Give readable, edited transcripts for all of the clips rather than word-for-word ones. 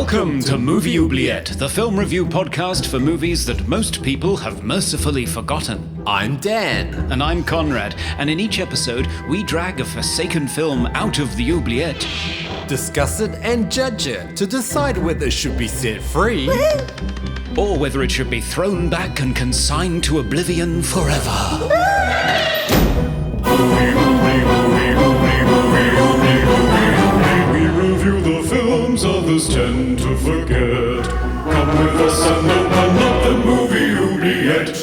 Welcome to Movie Oubliette, the film review podcast for movies that most people have mercifully forgotten. I'm Dan. And I'm Conrad, and in each episode, we drag a forsaken film out of the oubliette. Discuss it and judge it to decide whether it should be set free or whether it should be thrown back and consigned to oblivion forever. We review the films others tend to forget. Come with us and open up the movie oubliette.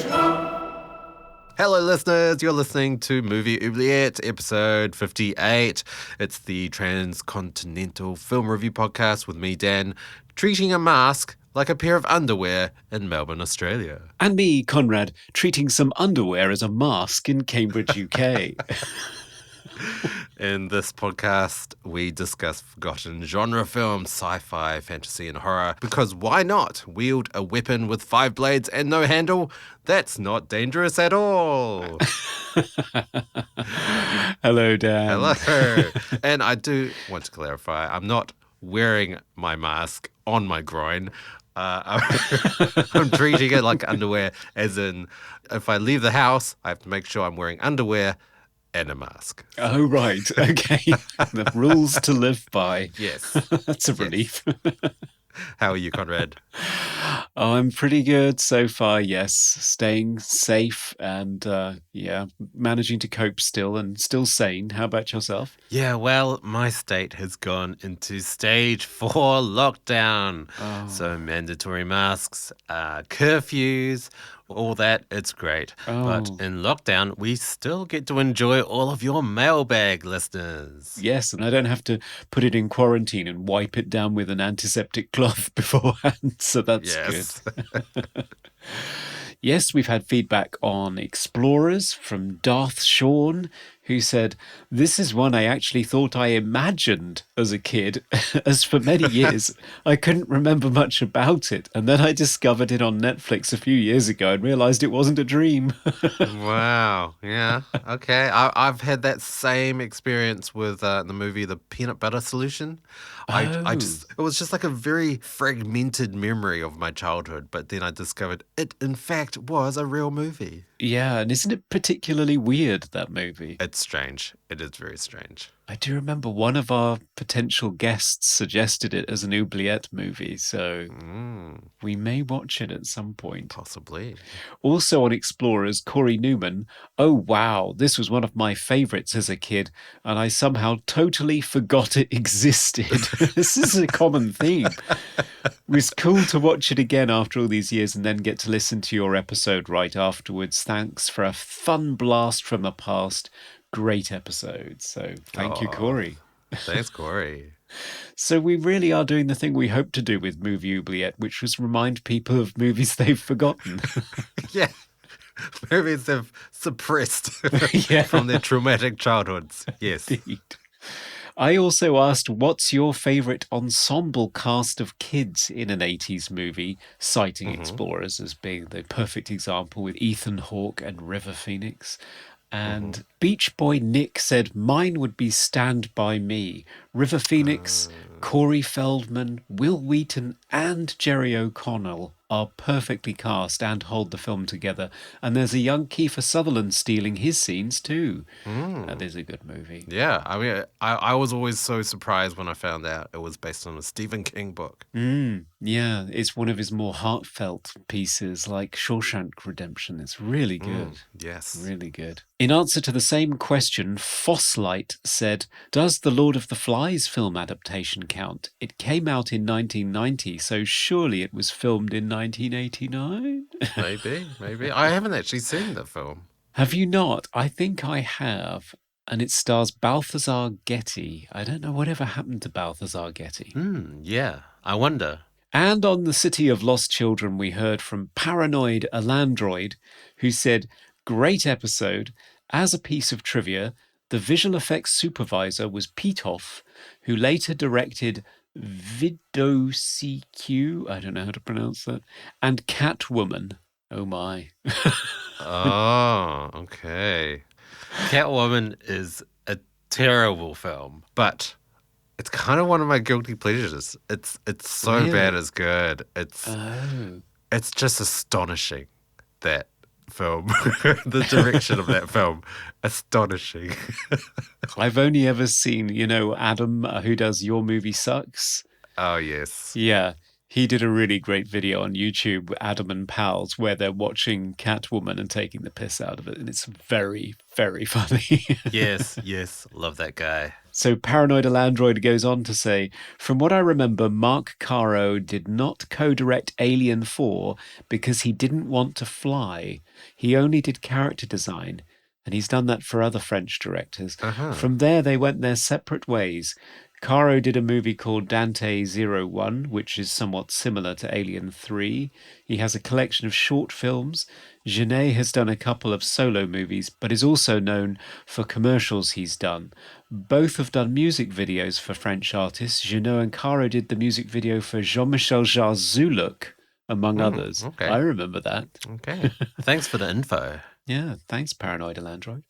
Hello listeners, you're listening to Movie Oubliette, episode 58. It's the transcontinental film review podcast with me, Dan, treating a mask like a pair of underwear in Melbourne, Australia. And me, Conrad, treating some underwear as a mask in Cambridge, UK. In this podcast, we discuss forgotten genre films, sci-fi, fantasy, and horror. Because why not? Wield a weapon with 5 blades and no handle? That's not dangerous at all. Hello, Dan. Hello. And I do want to clarify, I'm not wearing my mask on my groin. I'm treating it like underwear, as in, if I leave the house, I have to make sure I'm wearing underwear and a mask. Oh, right. Okay. The rules to live by. Yes. That's a relief. How are you, Conrad? Oh, I'm pretty good so far, yes. Staying safe and, managing to cope still and still sane. How about yourself? Yeah, well, my state has gone into stage 4 lockdown. Oh. So mandatory masks, curfews, all that, it's great. Oh. But in lockdown, we still get to enjoy all of your mailbag, listeners. Yes, and I don't have to put it in quarantine and wipe it down with an antiseptic cloth beforehand, so that's good. Yes, we've had feedback on Explorers from Darth Sean, who said, "This is one I actually thought I imagined as a kid, as for many years I couldn't remember much about it, and then I discovered it on Netflix a few years ago and realised it wasn't a dream." Wow, yeah, okay. I've had that same experience with the movie The Peanut Butter Solution. It was just like a very fragmented memory of my childhood, but then I discovered it, in fact, was a real movie. Yeah, and isn't it particularly weird, that movie? It's strange. It is very strange. I do remember one of our potential guests suggested it as an oubliette movie, so we may watch it at some point. Possibly. Also on Explorers, Corey Newman, "Oh wow, this was one of my favourites as a kid, and I somehow totally forgot it existed." This is a common theme. It was cool to watch it again after all these years and then get to listen to your episode right afterwards. Thanks for a fun blast from the past. Great episode. So thank you, Corey. Thanks, Corey. So we really are doing the thing we hope to do with Movie Oubliette, which was remind people of movies they've forgotten. Yeah. Movies they've suppressed Yeah. from their traumatic childhoods. Yes. Indeed. I also asked, what's your favourite ensemble cast of kids in an 80s movie, citing Explorers as being the perfect example with Ethan Hawke and River Phoenix. And Beach Boy Nick said, "Mine would be Stand By Me. River Phoenix, Corey Feldman, Will Wheaton and Jerry O'Connell are perfectly cast and hold the film together. And there's a young Kiefer Sutherland stealing his scenes too." That is a good movie. Yeah, I mean, I was always so surprised when I found out it was based on a Stephen King book. Yeah, it's one of his more heartfelt pieces, like Shawshank Redemption. It's really good. Yes. Really good. In answer to the same question, Fosslight said, "Does the Lord of the Flies film adaptation count? It came out in 1990, so surely it was filmed in 1989? Maybe. I haven't actually seen the film. Have you not? I think I have. And it stars Balthazar Getty. I don't know whatever happened to Balthazar Getty. Yeah, I wonder. And on the City of Lost Children, we heard from Paranoid Alandroid, who said, "Great episode. As a piece of trivia, the visual effects supervisor was Pete Hoff, who later directed Vidocq, I don't know how to pronounce that, and Catwoman." Oh my. Oh, okay. Catwoman is a terrible film, but It's kind of one of my guilty pleasures. It's so bad Really? it's good. Oh. It's just astonishing, that film. The direction of that film. Astonishing. I've only ever seen, Adam, who does Your Movie Sucks. Oh, yes. Yeah, he did a really great video on YouTube, Adam and Pals, where they're watching Catwoman and taking the piss out of it. And it's very, very funny. Yes. Love that guy. So Paranoidal Android goes on to say, from what I remember, Mark Caro did not co-direct Alien 4 because he didn't want to fly. He only did character design. And he's done that for other French directors. From there, they went their separate ways. Caro did a movie called Dante 01, which is somewhat similar to Alien 3. He has a collection of short films. Genet has done a couple of solo movies, but is also known for commercials he's done. Both have done music videos for French artists. Genet and Caro did the music video for Jean-Michel Jarre's Zuluk, among others. Okay. I remember that. Okay. Thanks for the info. Yeah, thanks, Paranoidal Android.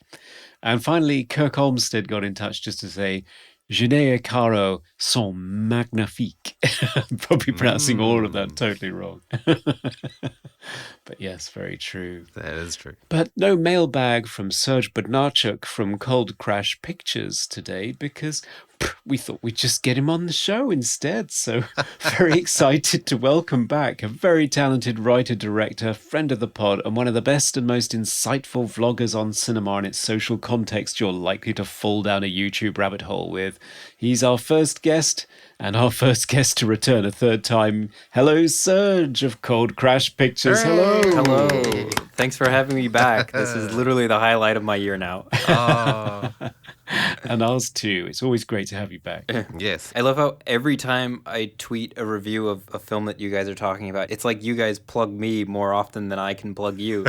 And finally, Kirk Olmsted got in touch just to say, Genet et Caro sont magnifiques. I'm probably pronouncing all of that totally wrong. But yes, very true. That is true. But no mailbag from Serge Bodnarchuk from Cold Crash Pictures today because we thought we'd just get him on the show instead. So very excited to welcome back a very talented writer-director, friend of the pod, and one of the best and most insightful vloggers on cinema and its social context you're likely to fall down a YouTube rabbit hole with. He's our first guest, and our first guest to return a third time. Hello, Serge of Cold Crash Pictures. Hello. Hello. Thanks for having me back. This is literally the highlight of my year now. Oh, And ours too. It's always great to have you back. yes. I love how every time I tweet a review of a film that you guys are talking about, it's like you guys plug me more often than I can plug you.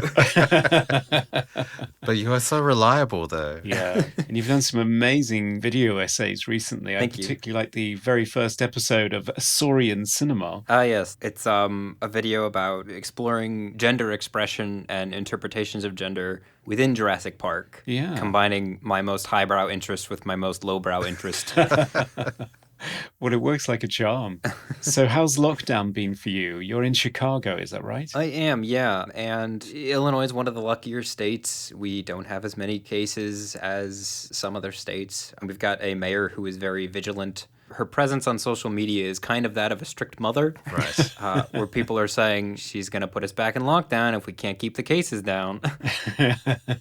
But you are so reliable, though. Yeah. And you've done some amazing video essays recently. Thank I you. particularly like the very first episode of Saurian Cinema. Ah, yes. It's a video about exploring gender expression and interpretations of gender within Jurassic Park. Yeah. Combining my most highbrow interest with my most lowbrow interest. Well, it works like a charm. So how's lockdown been for you? You're in Chicago, is that right? I am, yeah. And Illinois is one of the luckier states. We don't have as many cases as some other states. And we've got a mayor who is very vigilant. Her presence on social media is kind of that of a strict mother. Right. Where people are saying she's going to put us back in lockdown if we can't keep the cases down.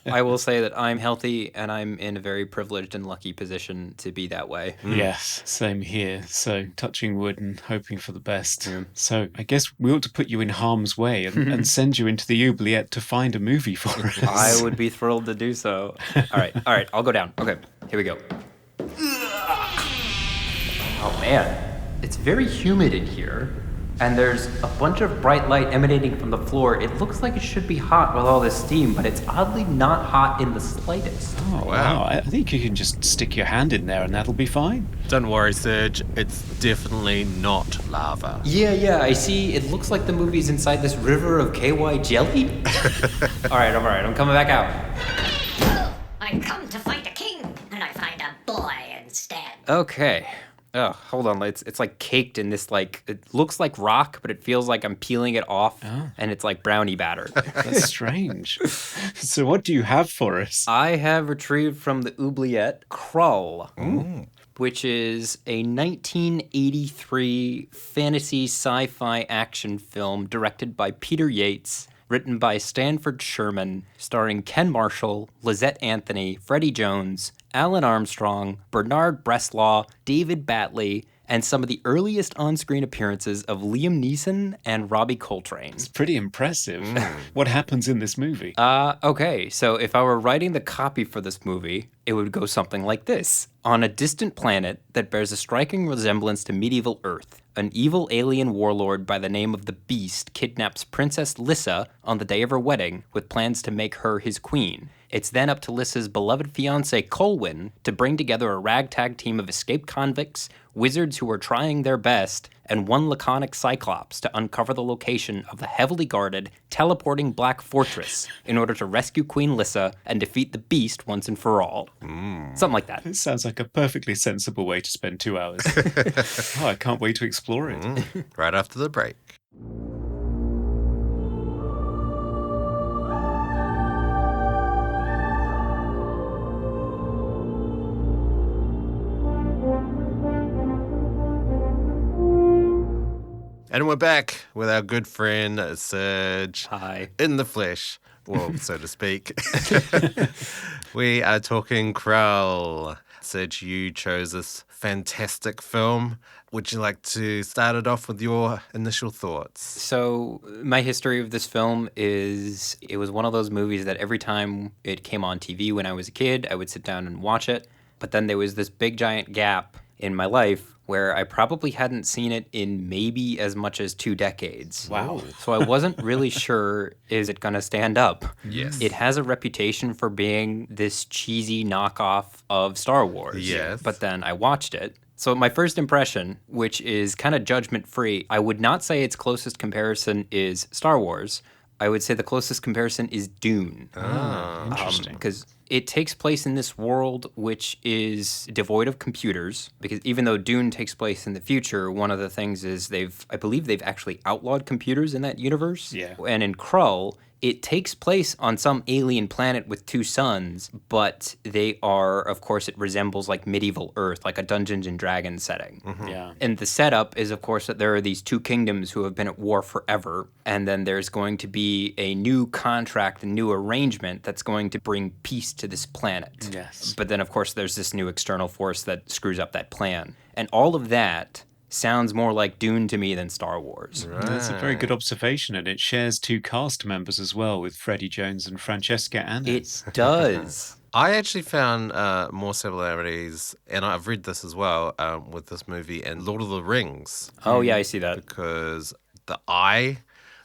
I will say that I'm healthy and I'm in a very privileged and lucky position to be that way. Yes, same here. So touching wood and hoping for the best. So I guess we ought to put you in harm's way and send you into the oubliette to find a movie for us. I would be thrilled to do so. All right, I'll go down. Okay, here we go. Oh man, it's very humid in here, and there's a bunch of bright light emanating from the floor. It looks like it should be hot with all this steam, but it's oddly not hot in the slightest. Oh, wow. I think you can just stick your hand in there and that'll be fine. Don't worry, Serge. It's definitely not lava. Yeah, I see. It looks like the movie's inside this river of KY jelly. All right, I'm coming back out. I come to fight a king, and I find a boy instead. Okay. Oh, hold on. It's like caked in this, like, it looks like rock, but it feels like I'm peeling it off, and it's like brownie batter. That's strange. So what do you have for us? I have retrieved from the oubliette Krull, which is a 1983 fantasy sci-fi action film directed by Peter Yates, written by Stanford Sherman, starring Ken Marshall, Lysette Anthony, Freddie Jones, Alan Armstrong, Bernard Bresslaw, David Batley, and some of the earliest on-screen appearances of Liam Neeson and Robbie Coltrane. It's pretty impressive. What happens in this movie? Okay, so if I were writing the copy for this movie, it would go something like this. On a distant planet that bears a striking resemblance to medieval Earth, an evil alien warlord by the name of the Beast kidnaps Princess Lissa on the day of her wedding with plans to make her his queen. It's then up to Lyssa's beloved fiancé, Colwyn, to bring together a ragtag team of escaped convicts, wizards who are trying their best, and one laconic cyclops to uncover the location of the heavily guarded, teleporting black fortress in order to rescue Queen Lyssa and defeat the beast once and for all. Something like that. It sounds like a perfectly sensible way to spend 2 hours. I can't wait to explore it. Right after the break. And we're back with our good friend Serge. Hi. In the flesh, well, so to speak. We are talking Krull. Serge, you chose this fantastic film. Would you like to start it off with your initial thoughts? So, my history of this film is it was one of those movies that every time it came on TV when I was a kid, I would sit down and watch it. But then there was this big giant gap in my life where I probably hadn't seen it in maybe as much as 2 decades. Wow. So I wasn't really sure, is it going to stand up? Yes. It has a reputation for being this cheesy knockoff of Star Wars. Yes. But then I watched it. So my first impression, which is kind of judgment-free, I would not say its closest comparison is Star Wars. I would say the closest comparison is Dune. Interesting. Because it takes place in this world which is devoid of computers. Because even though Dune takes place in the future, one of the things is I believe they've actually outlawed computers in that universe. Yeah. And in Krull, it takes place on some alien planet with 2 suns, but they are, of course, it resembles like medieval Earth, like a Dungeons and Dragons setting. Yeah. And the setup is, of course, that there are these 2 kingdoms who have been at war forever, and then there's going to be a new contract, a new arrangement that's going to bring peace to this planet. Yes. But then, of course, there's this new external force that screws up that plan. And all of that sounds more like Dune to me than Star Wars. That's a very good observation, and it shares 2 cast members as well, with Freddie Jones and Francesca Annis. It does. I actually found more similarities, and I've read this as well, with this movie and Lord of the Rings. Oh, yeah, I see that. Because the eye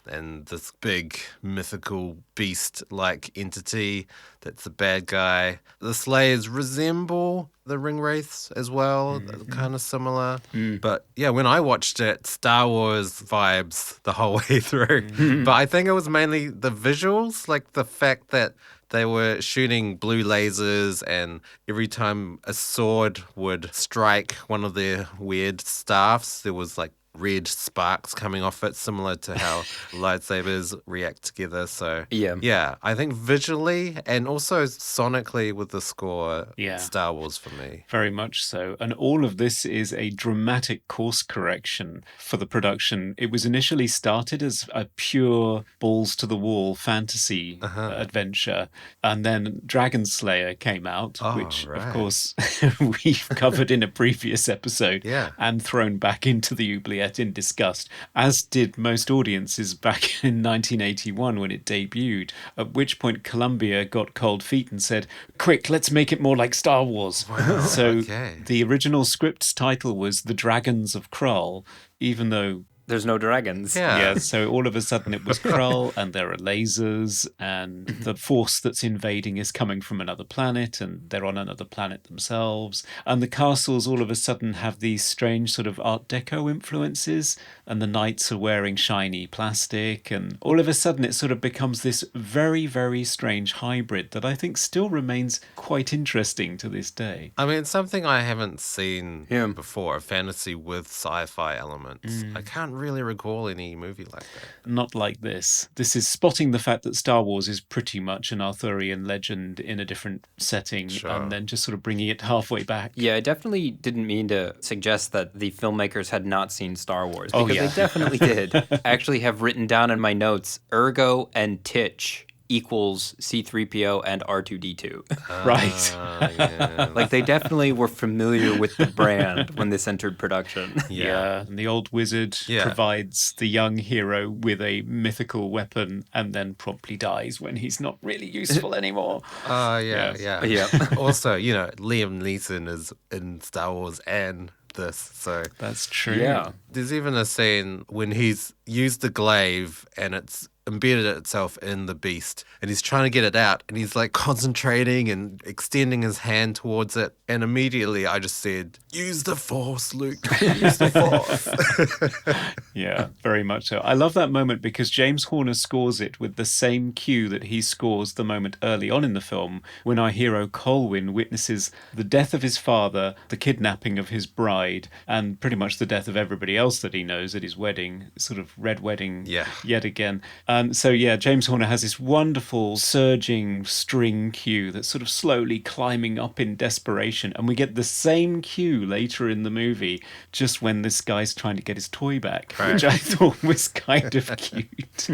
and this big mythical beast-like entity that's the bad guy. The Slayers resemble the ring wraiths as well, kind of similar. But yeah, when I watched it, Star Wars vibes the whole way through. But I think it was mainly the visuals, like the fact that they were shooting blue lasers, and every time a sword would strike one of their weird staffs, there was like red sparks coming off it, similar to how lightsabers react together. So yeah, I think visually and also sonically with the score, Star Wars for me. Very much so. And all of this is a dramatic course correction for the production. It was initially started as a pure balls to the wall fantasy adventure, and then Dragon Slayer came out, which of course we've covered in a previous episode and thrown back into the oubliette in disgust, as did most audiences back in 1981 when it debuted, at which point Columbia got cold feet and said, quick, let's make it more like Star Wars. So the original script's title was The Dragons of Krull, even though there's no dragons. Yeah, so all of a sudden it was Krull, and there are lasers, and the force that's invading is coming from another planet, and they're on another planet themselves. And the castles all of a sudden have these strange sort of Art Deco influences, and the knights are wearing shiny plastic, and all of a sudden it sort of becomes this very, very strange hybrid that I think still remains quite interesting to this day. I mean, it's something I haven't seen before, a fantasy with sci-fi elements. I can't really recall any movie like that. Not like this. This is spotting the fact that Star Wars is pretty much an Arthurian legend in a different setting, and then just sort of bringing it halfway back. Yeah, I definitely didn't mean to suggest that the filmmakers had not seen Star Wars, because they definitely did. I actually have written down in my notes, Ergo and Titch equals C-3PO and R2-D2. Right. Like, they definitely were familiar with the brand when this entered production. And the old wizard provides the young hero with a mythical weapon and then promptly dies when he's not really useful anymore. Yeah. Also, you know, Liam Neeson is in Star Wars and this, so that's true. Yeah. There's even a scene when he's used the glaive and it's embedded itself in the beast, and he's trying to get it out, and he's like concentrating and extending his hand towards it, and immediately I just said, use the force, Luke, use the force. Yeah, very much so. I love that moment because James Horner scores it with the same cue that he scores the moment early on in the film when our hero Colwyn witnesses the death of his father, the kidnapping of his bride, and pretty much the death of everybody else that he knows at his wedding, sort of red wedding yet again. So yeah, James Horner has this wonderful surging string cue that's sort of slowly climbing up in desperation, and we get the same cue later in the movie, just when this guy's trying to get his toy back, which I thought was kind of cute.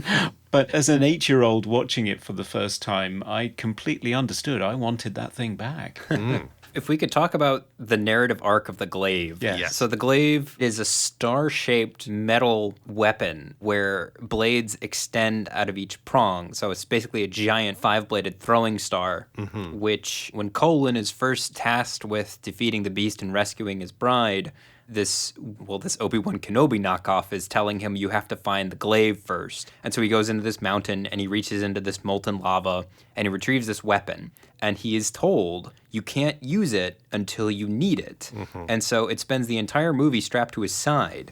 But as an 8-year-old watching it for the first time, I completely understood. I wanted that thing back. If we could talk about the narrative arc of the glaive. Yes. So the glaive is a star-shaped metal weapon where blades extend out of each prong. So it's basically a giant 5-bladed throwing star, which when Colwyn is first tasked with defeating the beast and rescuing his bride, this Obi-Wan Kenobi knockoff is telling him you have to find the glaive first. And so he goes into this mountain and he reaches into this molten lava and he retrieves this weapon. And he is told you can't use it until you need it. And so it spends the entire movie strapped to his side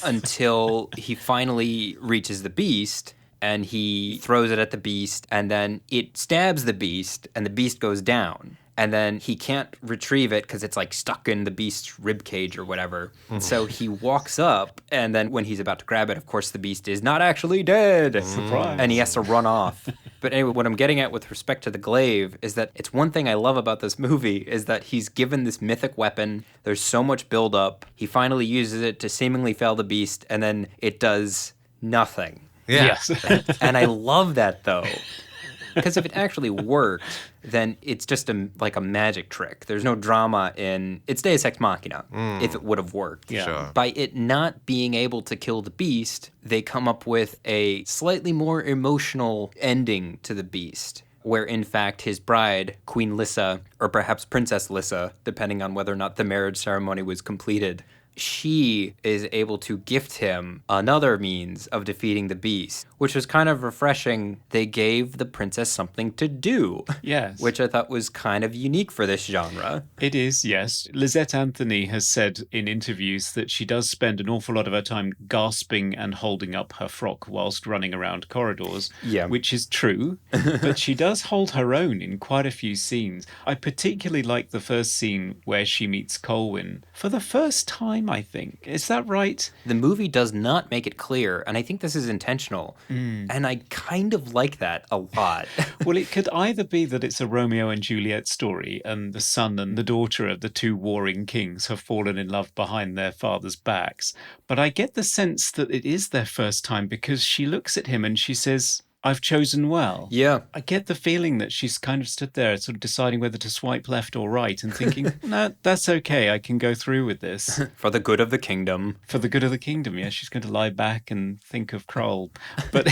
until he finally reaches the beast and he throws it at the beast and then it stabs the beast and the beast goes down. And then he can't retrieve it because it's like stuck in the beast's rib cage or whatever. So he walks up, and then when he's about to grab it, of course, the beast is not actually dead. Surprise. And he has to run off. But anyway, what I'm getting at with respect to the glaive is that it's one thing I love about this movie is that he's given this mythic weapon. There's so much buildup. He finally uses it to seemingly fell the beast, and then it does nothing. Yes. And I love that, though. Because if it actually worked, then it's just like a magic trick. There's no drama in... It's Deus Ex Machina, if it would have worked. Yeah. Sure. By it not being able to kill the beast, they come up with a slightly more emotional ending to the beast, where in fact his bride, Queen Lyssa, or perhaps Princess Lyssa, depending on whether or not the marriage ceremony was completed, she is able to gift him another means of defeating the beast, which was kind of refreshing. They gave the princess something to do. Yes. Which I thought was kind of unique for this genre. It is, yes. Lysette Anthony has said in interviews that she does spend an awful lot of her time gasping and holding up her frock whilst running around corridors, which is true, but she does hold her own in quite a few scenes. I particularly like the first scene where she meets Colwyn for the first time, I think. Is that right? The movie does not make it clear, and I think this is intentional. And I kind of like that a lot. Well, it could either be that it's a Romeo and Juliet story and the son and the daughter of the two warring kings have fallen in love behind their father's backs. But I get the sense that it is their first time because she looks at him and she says, I've chosen well. Yeah. I get the feeling that she's kind of stood there sort of deciding whether to swipe left or right and thinking, no, that's okay. I can go through with this. For the good of the kingdom. For the good of the kingdom, yeah. She's going to lie back and think of Krull. But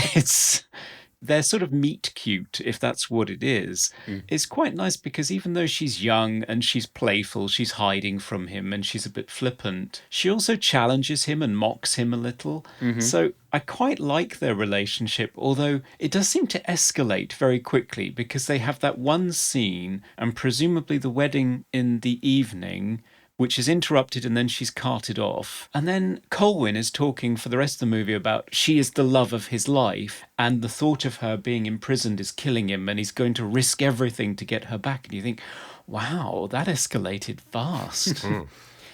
they're sort of meet cute, if that's what it is. It's quite nice because even though she's young and she's playful, she's hiding from him and she's a bit flippant, she also challenges him and mocks him a little. So I quite like their relationship, although it does seem to escalate very quickly because they have that one scene and presumably the wedding in the evening, which is interrupted and then she's carted off. And then Colwyn is talking for the rest of the movie about she is the love of his life and the thought of her being imprisoned is killing him and he's going to risk everything to get her back. And you think, wow, that escalated fast.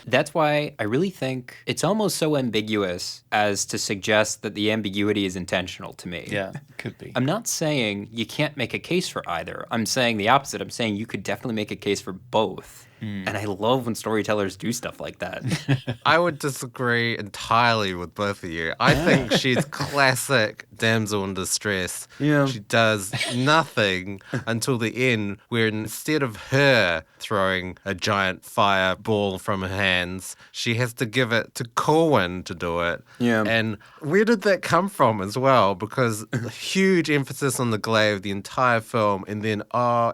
That's why I really think it's almost so ambiguous as to suggest that the ambiguity is intentional to me. Yeah, could be. I'm not saying you can't make a case for either. I'm saying the opposite. I'm saying you could definitely make a case for both. And I love when storytellers do stuff like that. I would disagree entirely with both of you. I think she's classic damsel in distress. Yeah. She does nothing until the end, where instead of her throwing a giant fireball from her hands, she has to give it to Colwyn to do it. Yeah. And where did that come from as well? Because huge emphasis on the glaive the entire film, and then,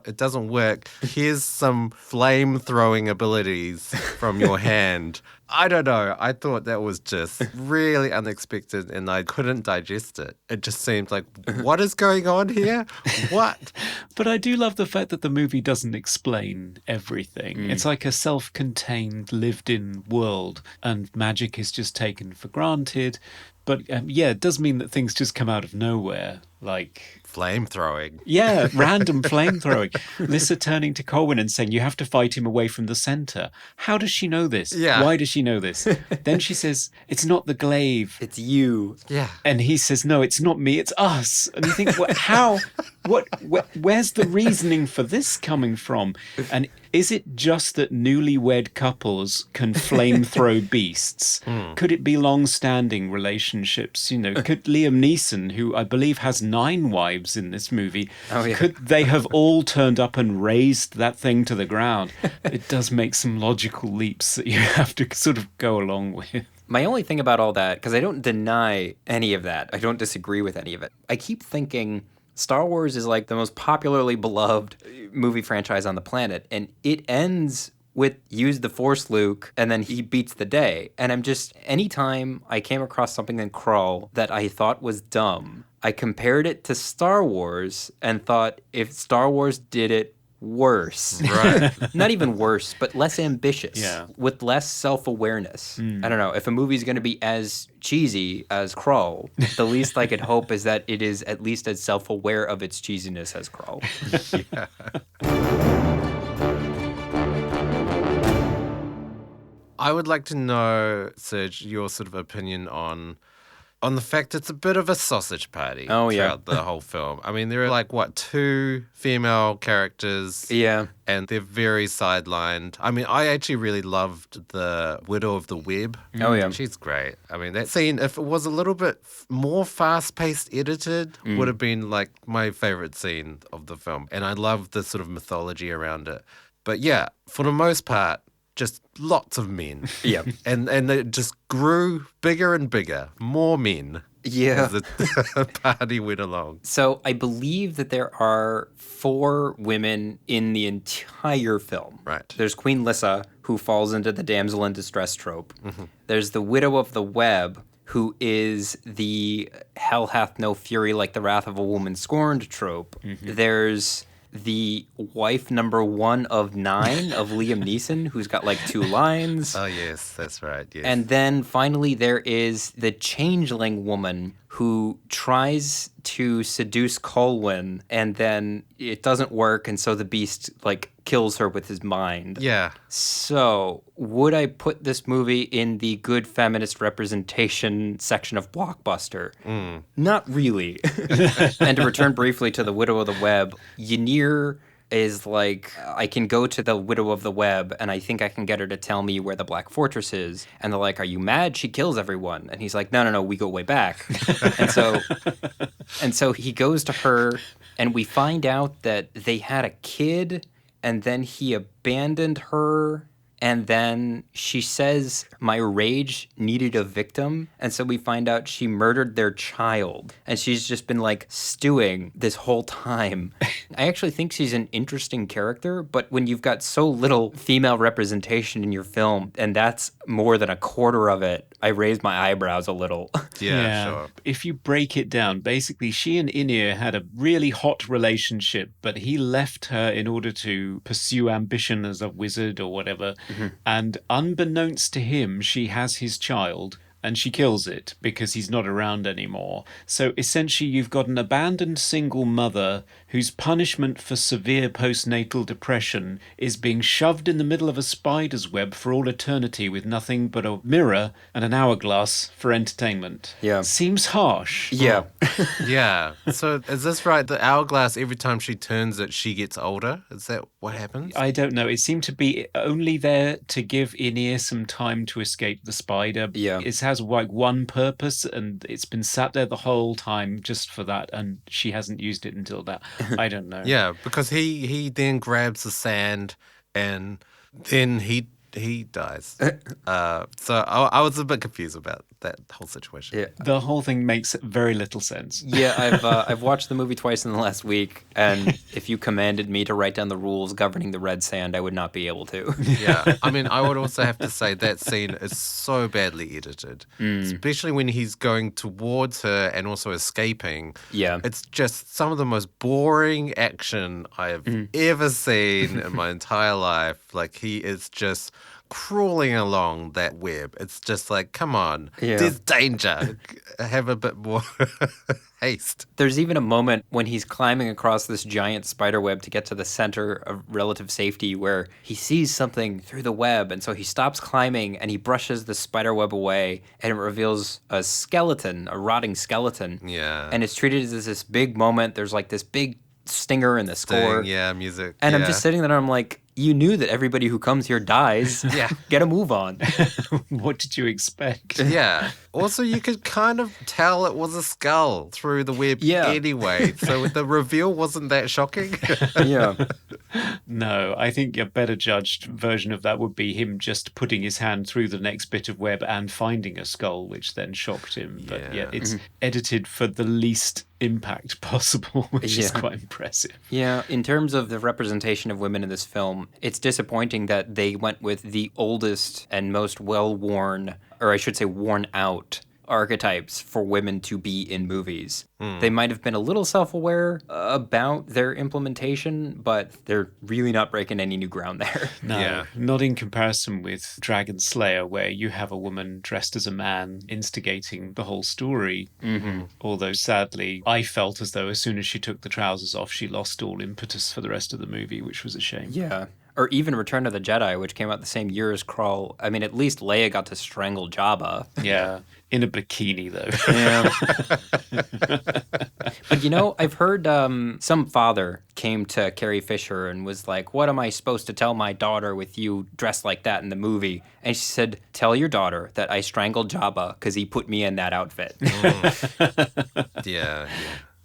it doesn't work. Here's some flamethrower throwing abilities from your hand. I don't know. I thought that was just really unexpected and I couldn't digest it. It just seemed like, what is going on here? What? But I do love the fact that the movie doesn't explain everything. It's like a self-contained, lived-in world, and magic is just taken for granted. But yeah, it does mean that things just come out of nowhere, like... Flame throwing. Yeah, random flame throwing. Lyssa turning to Colwyn and saying, you have to fight him away from the centre. How does she know this? Yeah. Why does she know this? Then she says, it's not the glaive. It's you. Yeah. And he says, no, it's not me, it's us. And you think, what, how? Where's the reasoning for this coming from? And is it just that newlywed couples can flame throw beasts? Could it be long-standing relationships? You know, could Liam Neeson, who I believe has 9 wives in this movie, could they have all turned up and razed that thing to the ground? It does make some logical leaps that you have to sort of go along with. My only thing about all that, because I don't deny any of that, I don't disagree with any of it. I keep thinking Star Wars is like the most popularly beloved movie franchise on the planet, and it ends with use the Force, Luke, and then he beats the day. And I'm just, anytime I came across something in Krull that I thought was dumb, I compared it to Star Wars and thought if Star Wars did it worse. Right. Not even worse, but less ambitious. Yeah. With less self-awareness. I don't know. If a movie's going to be as cheesy as Krull, the least I could hope is that it is at least as self-aware of its cheesiness as Krull. I would like to know, Serge, your sort of opinion on the fact it's a bit of a sausage party throughout the whole film. I mean, there are like, 2 female characters. Yeah. And they're very sidelined. I mean, I actually really loved the Widow of the Web. Oh, yeah. She's great. I mean, that scene, if it was a little bit more fast-paced edited, would have been like my favorite scene of the film. And I love the sort of mythology around it. But yeah, for the most part, just lots of men. Yeah. And it just grew bigger and bigger. More men. Yeah. As the party went along. So I believe that there are 4 women in the entire film. Right. There's Queen Lyssa, who falls into the damsel in distress trope. There's the Widow of the Web, who is the hell hath no fury like the wrath of a woman scorned trope. There's the wife number 1 of 9 of Liam Neeson, who's got like 2 lines. Oh, yes, that's right. Yes. And then finally there is the changeling woman who tries to seduce Colwyn, and then it doesn't work, and so the beast like kills her with his mind. Yeah. So, would I put this movie in the good feminist representation section of Blockbuster? Not really. And to return briefly to the Widow of the Web, Ynir is like, I can go to the Widow of the Web and I think I can get her to tell me where the Black Fortress is. And they're like, are you mad? She kills everyone. And he's like, no, we go way back. and so he goes to her and we find out that they had a kid and then he abandoned her. And then she says, my rage needed a victim. And so we find out she murdered their child. And she's just been like stewing this whole time. I actually think she's an interesting character, but when you've got so little female representation in your film, and that's more than a quarter of it, I raise my eyebrows a little. Yeah, sure. If you break it down, basically she and Ynir had a really hot relationship, but he left her in order to pursue ambition as a wizard or whatever. And unbeknownst to him, she has his child and she kills it because he's not around anymore. So essentially you've got an abandoned single mother whose punishment for severe postnatal depression is being shoved in the middle of a spider's web for all eternity with nothing but a mirror and an hourglass for entertainment. Yeah. Seems harsh. Yeah. Yeah. So is this right? The hourglass, every time she turns it, she gets older? Is that what happens? I don't know. It seemed to be only there to give Ynir some time to escape the spider. Yeah. It has like one purpose and it's been sat there the whole time just for that, and she hasn't used it until that. I don't know. Yeah, because he then grabs the sand and then he he dies. So I was a bit confused about that whole situation. Yeah. The whole thing makes very little sense. Yeah, I've watched the movie twice in the last week, and if you commanded me to write down the rules governing the red sand, I would not be able to. Yeah, I mean, I would also have to say that scene is so badly edited, especially when he's going towards her and also escaping. Yeah. It's just some of the most boring action I have ever seen in my entire life. Like, he is just crawling along that web. It's just like, come on, Yeah. there's danger. Have a bit more haste. There's even a moment when he's climbing across this giant spider web to get to the center of relative safety where he sees something through the web, and so he stops climbing and he brushes the spider web away, and it reveals a skeleton, a rotting skeleton. Yeah. And it's treated as this big moment. There's like this big stinger in the score. Yeah, music. And I'm yeah. just sitting there and I'm like, you knew that everybody who comes here dies. Yeah. Get a move on. What did you expect? Yeah. Also, you could kind of tell it was a skull through the web anyway. So the reveal wasn't that shocking. Yeah. No, I think a better judged version of that would be him just putting his hand through the next bit of web and finding a skull, which then shocked him. But yeah, it's edited for the least impact possible, which is quite impressive. Yeah, in terms of the representation of women in this film, it's disappointing that they went with the oldest and most well-worn, or I should say worn out, archetypes for women to be in movies. They might have been a little self-aware about their implementation, but they're really not breaking any new ground there. No, not in comparison with Dragon Slayer, where you have a woman dressed as a man instigating the whole story. Although, sadly, I felt as though as soon as she took the trousers off, she lost all impetus for the rest of the movie, which was a shame. Yeah. Or even Return of the Jedi, which came out the same year as Krull. I mean, at least Leia got to strangle Jabba. Yeah, in a bikini, though. Yeah. But, you know, I've heard some father came to Carrie Fisher and was like, what am I supposed to tell my daughter with you dressed like that in the movie? And she said, tell your daughter that I strangled Jabba because he put me in that outfit. Yeah.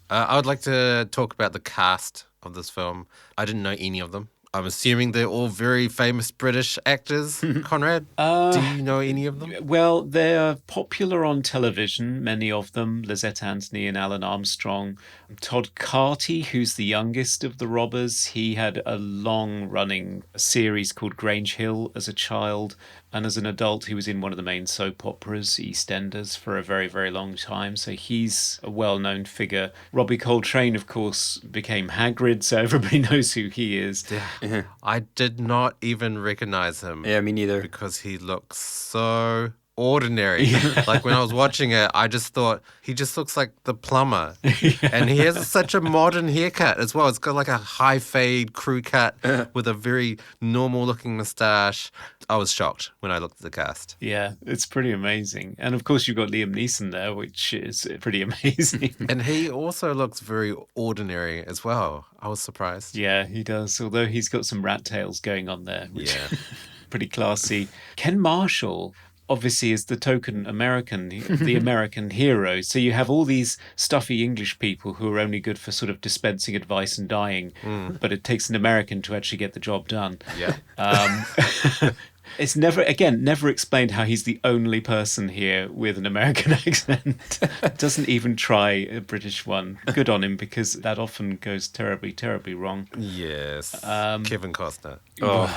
I would like to talk about the cast of this film. I didn't know any of them. I'm assuming they're all very famous British actors, Conrad. Do you know any of them? Well, they're popular on television, many of them. Lysette Anthony and Alan Armstrong. Todd Carty, who's the youngest of the robbers, he had a long-running series called Grange Hill as a child. And as an adult, he was in one of the main soap operas, EastEnders, for a very, very long time. So he's a well-known figure. Robbie Coltrane, of course, became Hagrid, so everybody knows who he is. Yeah. I did not even recognize him. Yeah, me neither. Because he looks so ordinary. Like when I was watching it, I just thought he just looks like the plumber. And he has such a modern haircut as well. It's got like a high fade crew cut with a very normal looking mustache. I was shocked when I looked at the cast. Yeah, it's pretty amazing. And of course, you've got Liam Neeson there, which is pretty amazing. And he also looks very ordinary as well. I was surprised. Yeah, he does. Although he's got some rat tails going on there, which Yeah. pretty classy. Ken Marshall obviously is the token American, the American hero. So you have all these stuffy English people who are only good for sort of dispensing advice and dying, but it takes an American to actually get the job done. Yeah. It's never explained how he's the only person here with an American accent. Doesn't even try a British one. Good on him, because that often goes terribly, terribly wrong. Yes. Kevin Costner. Oh,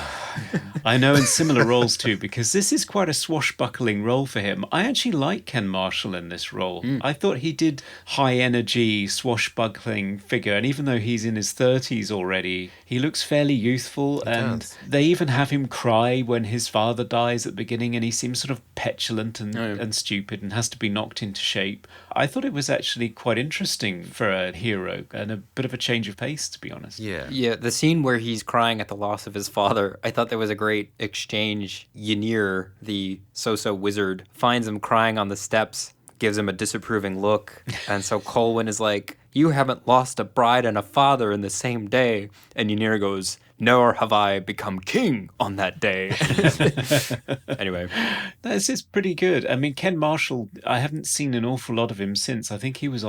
I know, in similar roles too, because this is quite a swashbuckling role for him. I actually like Ken Marshall in this role. I thought he did high energy, swashbuckling figure, and even though he's in his 30s already, he looks fairly youthful, and they even have him cry when his father dies at the beginning, and he seems sort of petulant and stupid and has to be knocked into shape. I thought it was actually quite interesting for a hero and a bit of a change of pace, to be honest. Yeah, the scene where he's crying at the loss of his father, I thought there was a great exchange. Ynir, the so-so wizard, finds him crying on the steps, gives him a disapproving look, and so Colwyn is like, you haven't lost a bride and a father in the same day. And Ynir goes, nor have I become king on that day. Anyway. This is pretty good. I mean, Ken Marshall, I haven't seen an awful lot of him since. I think he was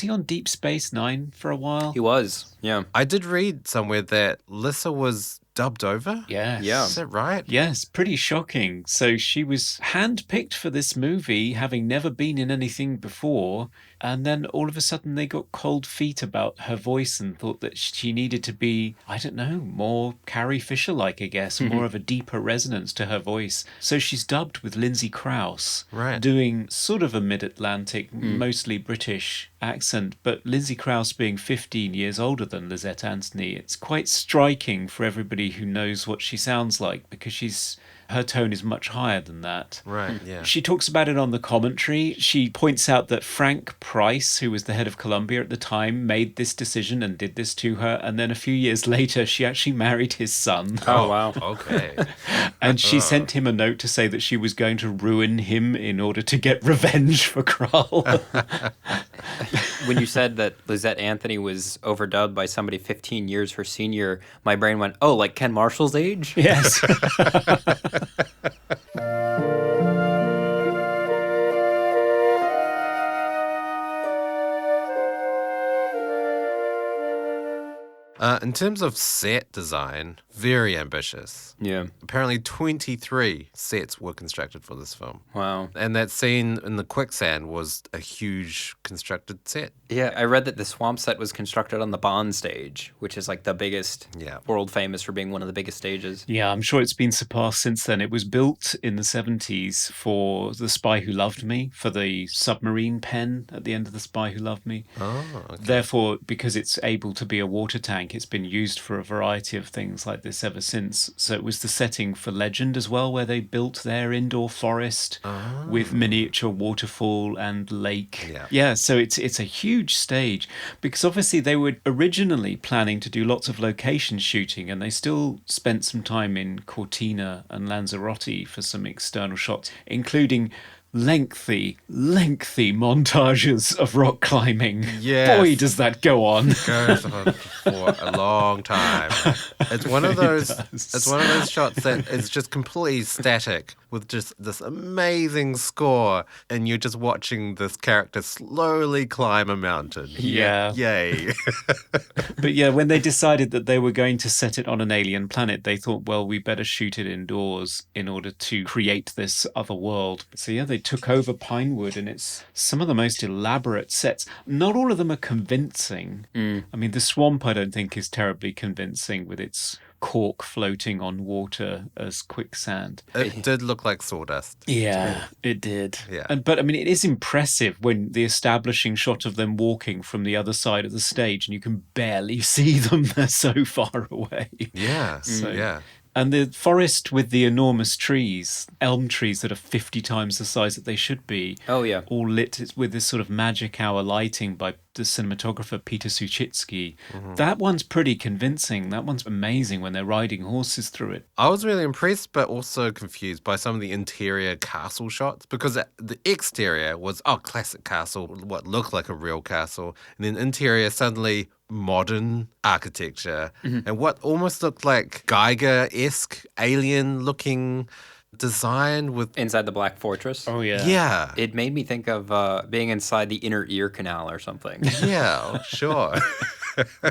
he on Deep Space Nine for a while? He was, yeah. I did read somewhere that Lissa was dubbed over? Yes. Yeah. Is that right? Yes, pretty shocking. So she was handpicked for this movie, having never been in anything before. And then all of a sudden they got cold feet about her voice and thought that she needed to be, I don't know, more Carrie Fisher-like, I guess, more of a deeper resonance to her voice. So she's dubbed with Lindsay Krause, Right. doing sort of a mid-Atlantic, mostly British accent. But Lindsay Krause being 15 years older than Lysette Anthony, it's quite striking for everybody who knows what she sounds like, because her tone is much higher than that. Right, yeah. She talks about it on the commentary. She points out that Frank Price, who was the head of Columbia at the time, made this decision and did this to her. And then a few years later, she actually married his son. Oh, wow. Okay. And she sent him a note to say that she was going to ruin him in order to get revenge for Krull. When you said that Lysette Anthony was overdubbed by somebody 15 years her senior, my brain went, oh, like Ken Marshall's age? Yes. In terms of set design, very ambitious. Yeah. Apparently 23 sets were constructed for this film. Wow. And that scene in the quicksand was a huge constructed set. Yeah, I read that the swamp set was constructed on the Bond stage, which is like the biggest, world famous for being one of the biggest stages. Yeah, I'm sure it's been surpassed since then. It was built in the 70s for The Spy Who Loved Me, for the submarine pen at the end of The Spy Who Loved Me. Oh, okay. Therefore, because it's able to be a water tank, it's been used for a variety of things like this ever since. So it was the setting for Legend as well, where they built their indoor forest with miniature waterfall and lake. Yeah, so it's a huge stage, because obviously they were originally planning to do lots of location shooting, and they still spent some time in Cortina and Lanzarote for some external shots, including lengthy montages of rock climbing. Yes. Boy, does that go on. Goes on for a long time. It's one of those. It's one of those shots that is just completely static with just this amazing score, and you're just watching this character slowly climb a mountain. Yeah. Yay. But yeah, when they decided that they were going to set it on an alien planet, they thought, well, we better shoot it indoors in order to create this other world. So yeah, they took over Pinewood, and it's some of the most elaborate sets. Not all of them are convincing. I mean, the swamp, I don't think, is terribly convincing with its cork floating on water as quicksand. It did look like sawdust. Yeah, it did. Yeah. But I mean, it is impressive when the establishing shot of them walking from the other side of the stage, and you can barely see them. They're so far away. Yeah. Yeah. And the forest with the enormous trees, elm trees that are 50 times the size that they should be. Oh, yeah. All lit with this sort of magic hour lighting by the cinematographer Peter Suchitsky. That one's pretty convincing. That one's amazing when they're riding horses through it. I was really impressed, but also confused by some of the interior castle shots, because the exterior was, classic castle, what looked like a real castle. And then interior, suddenly modern architecture and what almost looked like Geiger-esque alien-looking design with... Inside the Black Fortress? Oh, yeah. Yeah. It made me think of being inside the inner ear canal or something. Yeah, sure.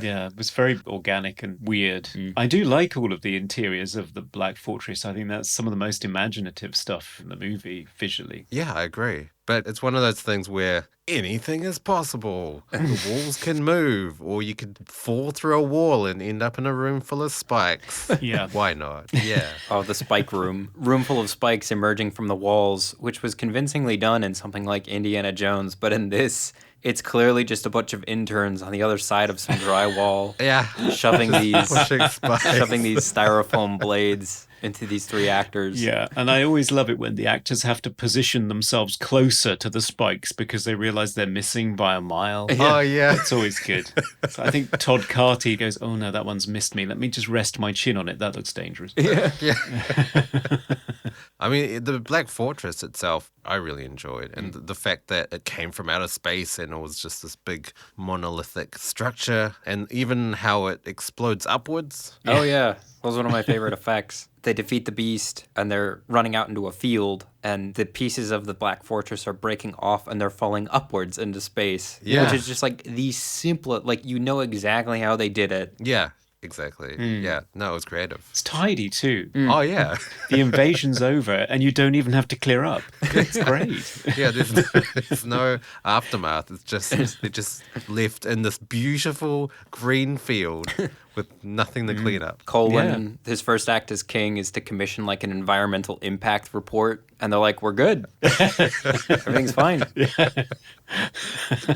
Yeah, it was very organic and weird. I do like all of the interiors of the Black Fortress. I think that's some of the most imaginative stuff in the movie, visually. Yeah, I agree. But it's one of those things where anything is possible. The walls can move, or you could fall through a wall and end up in a room full of spikes. Yeah. Why not? Yeah. Oh, the spike room. Room full of spikes emerging from the walls, which was convincingly done in something like Indiana Jones, but in this... It's clearly just a bunch of interns on the other side of some drywall, Yeah. shoving these Pushing spikes. styrofoam blades into these three actors. Yeah, and I always love it when the actors have to position themselves closer to the spikes because they realize they're missing by a mile. Oh, yeah. It's always good. So I think Todd Carty goes, oh no, that one's missed me. Let me just rest my chin on it. That looks dangerous. Yeah. I mean, the Black Fortress itself, I really enjoyed. And the fact that it came from outer space and it was just this big monolithic structure, and even how it explodes upwards. Oh, yeah. That was one of my favorite effects. They defeat the beast and they're running out into a field, and the pieces of the Black Fortress are breaking off and they're falling upwards into space. Yeah. Which is just like the simplest, like, you know exactly how they did it. Yeah. exactly. Yeah, no, it was creative. It's tidy too. Oh, yeah. The invasion's over and you don't even have to clear up. It's great. Yeah, there's no aftermath. It's just they're just left in this beautiful green field with nothing to clean up. Colwyn, his first act as king is to commission like an environmental impact report, and they're like, "We're good, everything's fine."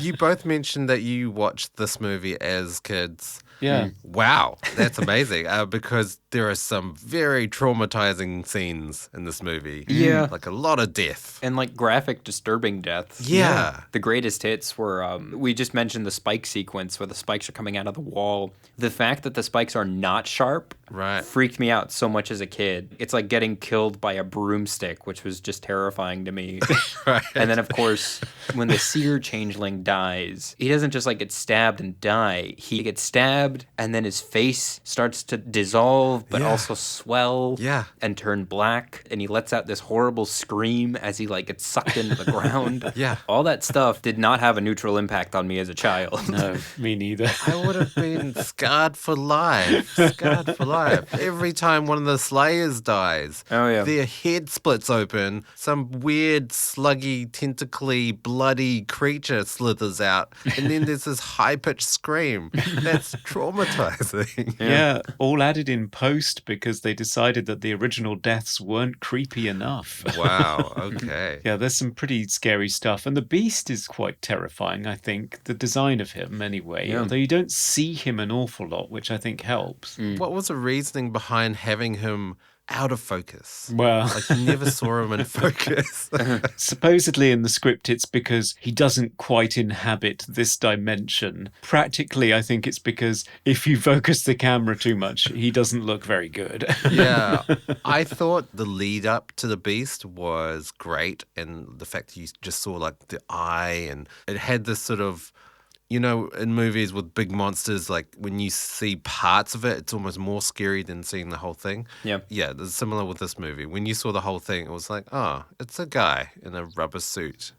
You both mentioned that you watched this movie as kids. Yeah. Wow, that's amazing. Because there are some very traumatizing scenes in this movie. Yeah. Like a lot of death. And like graphic, disturbing deaths. Yeah. The greatest hits were, we just mentioned the spike sequence where the spikes are coming out of the wall. The fact that the spikes are not sharp Right. freaked me out so much as a kid. It's like getting killed by a broomstick, which was just terrifying to me. Right. And then, of course, when the seer changeling dies, he doesn't just like get stabbed and die. He gets stabbed, and then his face starts to dissolve, but also swell and turn black. And he lets out this horrible scream as he like gets sucked into the ground. Yeah. All that stuff did not have a neutral impact on me as a child. No, me neither. I would have been scarred for life. Scarred for life. Every time one of the Slayers dies, their head splits open, some weird, sluggy, tentacly, bloody creature slithers out, and then there's this high-pitched scream. That's traumatizing. Yeah, all added in post because they decided that the original deaths weren't creepy enough. Wow, okay. Yeah, there's some pretty scary stuff. And the Beast is quite terrifying, I think. The design of him, anyway. Although you don't see him an awful lot, which I think helps. What was the reasoning behind having him out of focus? Well, Like, you never saw him in focus. supposedly in the script, it's because he doesn't quite inhabit this dimension. Practically, I think it's because if you focus the camera too much, he doesn't look very good. Yeah. I thought the lead up to the Beast was great. And the fact that you just saw like the eye, and it had this sort of, you know, in movies with big monsters, like when you see parts of it, it's almost more scary than seeing the whole thing. Yeah. Yeah, it's similar with this movie. When you saw the whole thing, it was like, oh, it's a guy in a rubber suit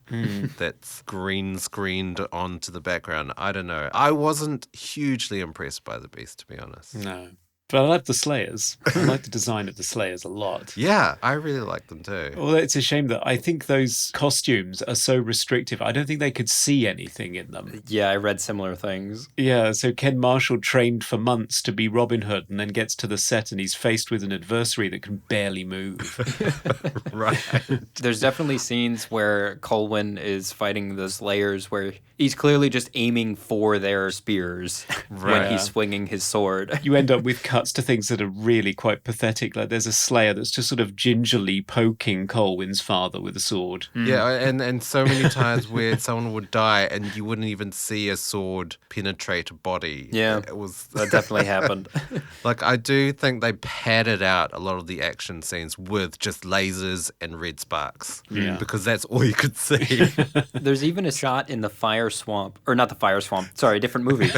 that's green screened onto the background. I don't know. I wasn't hugely impressed by the Beast, to be honest. No. But I like the Slayers. I like the design of the Slayers a lot. Yeah, I really like them too. Although it's a shame that I think those costumes are so restrictive. I don't think they could see anything in them. Yeah, I read similar things. Yeah, so Ken Marshall trained for months to be Robin Hood and then gets to the set and he's faced with an adversary that can barely move. Right. There's definitely scenes where Colwyn is fighting the Slayers where he's clearly just aiming for their spears when he's swinging his sword. You end up with cuts to things that are really quite pathetic. Like there's a Slayer that's just sort of gingerly poking Colwyn's father with a sword. Yeah, and so many times where someone would die and you wouldn't even see a sword penetrate a body. Yeah, it was that definitely happened. Like, I do think they padded out a lot of the action scenes with just lasers and red sparks. Yeah. Because that's all you could see. There's even a shot in the fire swamp, or not the fire swamp, sorry, a different movie,